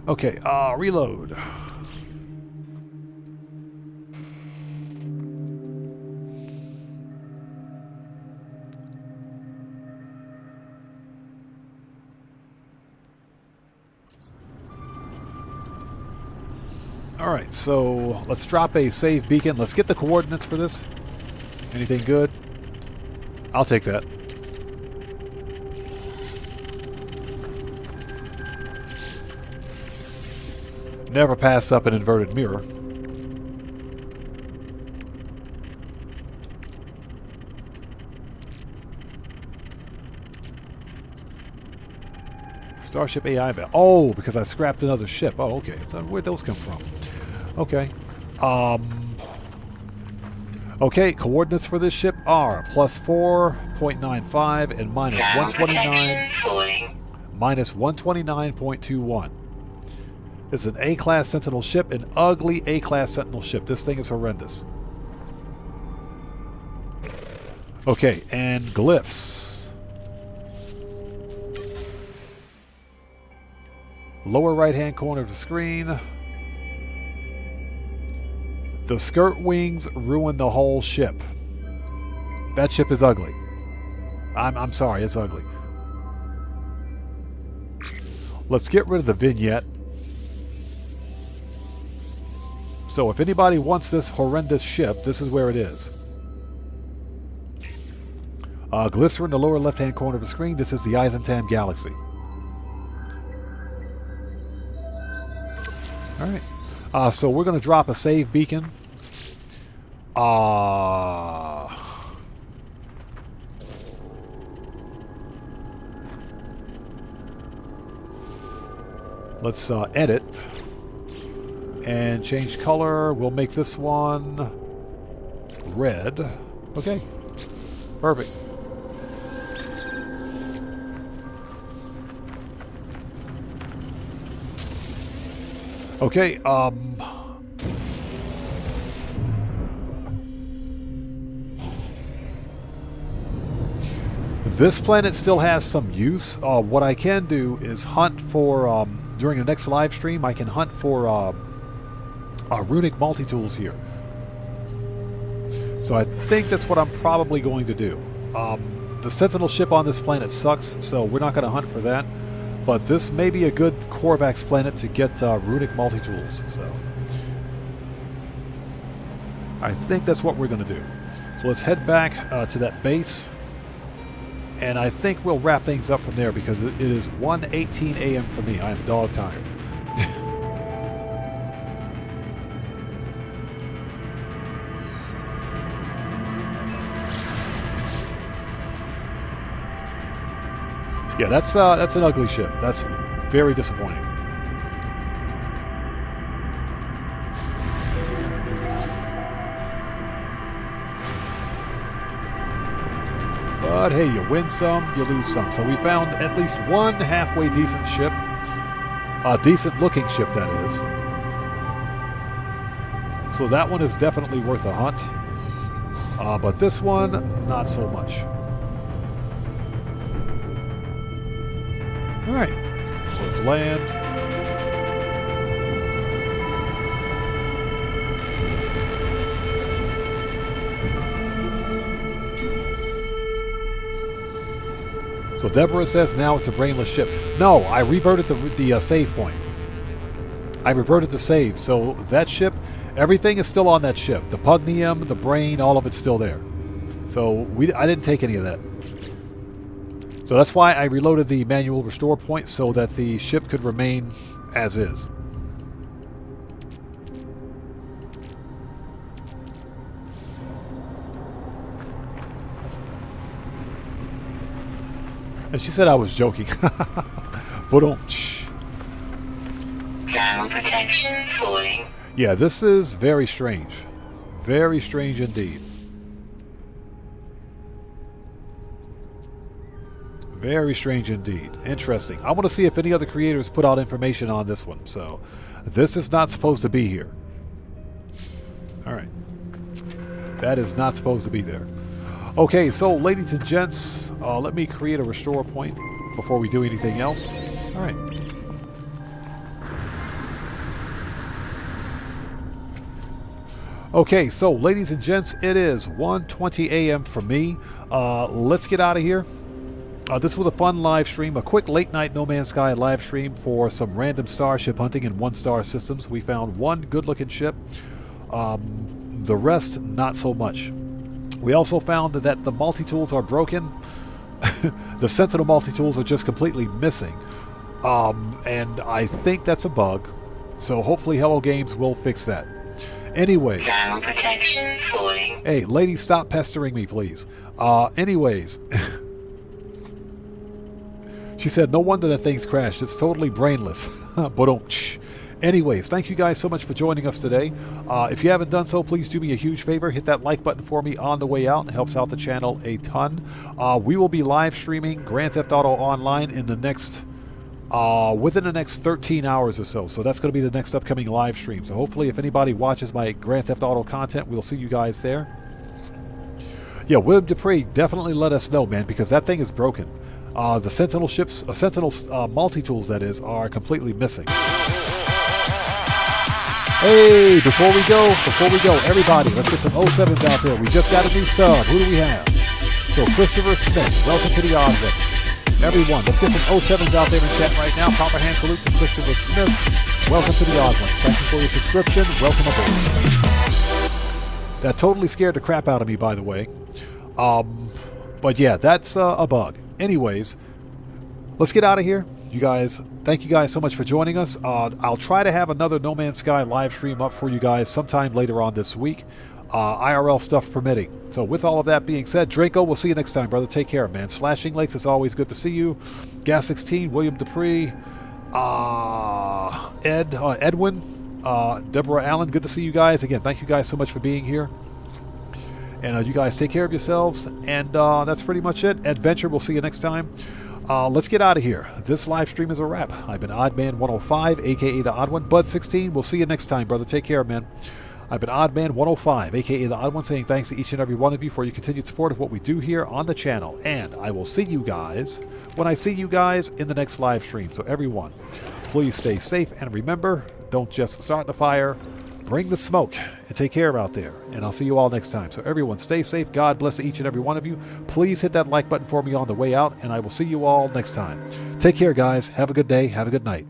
Okay, reload. Alright, so let's drop a save beacon. Let's get the coordinates for this. Anything good? I'll take that. Never pass up an inverted mirror. Starship AI valve. Oh, because I scrapped another ship. Oh, okay. So where'd those come from? Okay. Okay, coordinates for this ship are +4.95 and -129. -129.21. It's an A-class Sentinel ship, an ugly A-class Sentinel ship. This thing is horrendous. Okay, and glyphs. Lower right-hand corner of the screen. The skirt wings ruin the whole ship. That ship is ugly. I'm sorry, it's ugly. Let's get rid of the vignette. So if anybody wants this horrendous ship, this is where it is. Glyphs are in the lower left-hand corner of the screen. This is the Eisentam Galaxy. Alright. So we're going to drop a save beacon. Let's edit. And change color. We'll make this one red. Okay. Perfect. Okay, this planet still has some use. What I can do is hunt for, during the next live stream, I can hunt for runic multi-tools here. So I think that's what I'm probably going to do. The Sentinel ship on this planet sucks, so we're not going to hunt for that. But this may be a good Corvax planet to get runic multi-tools. So I think that's what we're going to do. So let's head back to that base. And I think we'll wrap things up from there because it is 1:18 a.m. for me. I am dog tired. Yeah, that's an ugly ship. That's very disappointing. But hey, you win some, you lose some. So we found at least one halfway decent ship. A decent looking ship, that is. So that one is definitely worth a hunt. But this one, not so much. Alright, so let's land. So Deborah says now it's a brainless ship. No, I reverted the save point. I reverted the save. So that ship, everything is still on that ship. The pugnium, the brain, all of it's still there. So I didn't take any of that. So that's why I reloaded the manual restore point so that the ship could remain as is. And she said I was joking. Thermal protection falling. Yeah, this is very strange. Very strange indeed. Very strange indeed. Interesting. I want to see if any other creators put out information on this one. So, this is not supposed to be here. Alright. That is not supposed to be there. Okay, so ladies and gents, let me create a restore point before we do anything else. Alright. Okay, so ladies and gents, it is 1:20 a.m. for me. Let's get out of here. This was a fun live stream, a quick late night No Man's Sky live stream for some random starship hunting in one-star systems. We found one good-looking ship. The rest, not so much. We also found that the multi-tools are broken. The Sentinel multi-tools are just completely missing. And I think that's a bug. So hopefully Hello Games will fix that. Anyways. Thermal protection falling. Hey, lady, stop pestering me, please. Anyways. She said, no wonder that thing's crashed. It's totally brainless. Anyways, thank you guys so much for joining us today. If you haven't done so, please do me a huge favor. Hit that like button for me on the way out. It helps out the channel a ton. We will be live streaming Grand Theft Auto Online in the next, within the next 13 hours or so. So that's going to be the next upcoming live stream. So hopefully if anybody watches my Grand Theft Auto content, we'll see you guys there. Yeah, William Dupree, definitely let us know, man, because that thing is broken. The Sentinel ships, Sentinel multi-tools, that is, are completely missing. Hey, before we go, everybody, let's get some 07s out there. We just got a new sub. Who do we have? So, Christopher Smith, welcome to the Object. Everyone, let's get some 07s out there in chat right now. Proper hand salute to Christopher Smith. Welcome to the Oddlink. Thank you for your subscription. Welcome aboard. That totally scared the crap out of me, by the way. But yeah, that's a bug. Anyways, let's get out of here. You guys, thank you guys so much for joining us. I'll try to have another No Man's Sky live stream up for you guys sometime later on this week, IRL stuff permitting. So with all of that being said, Draco, we'll see you next time, brother. Take care, man. Slashing Lakes, it's always good to see you. Gas 16, William Dupree, Edwin, Deborah Allen, good to see you guys. Again, thank you guys so much for being here. And you guys take care of yourselves. And that's pretty much it. Adventure, we'll see you next time. Let's get out of here. This live stream is a wrap. I've been Oddman105, a.k.a. the Odd One. Bud16, we'll see you next time, brother. Take care, man. I've been Oddman105, a.k.a. the Odd One, saying thanks to each and every one of you for your continued support of what we do here on the channel. And I will see you guys when I see you guys in the next live stream. So everyone, please stay safe. And remember, don't just start the fire. Bring the smoke and take care out there. And I'll see you all next time. So everyone, stay safe. God bless each and every one of you. Please hit that like button for me on the way out, and I will see you all next time. Take care, guys. Have a good day. Have a good night.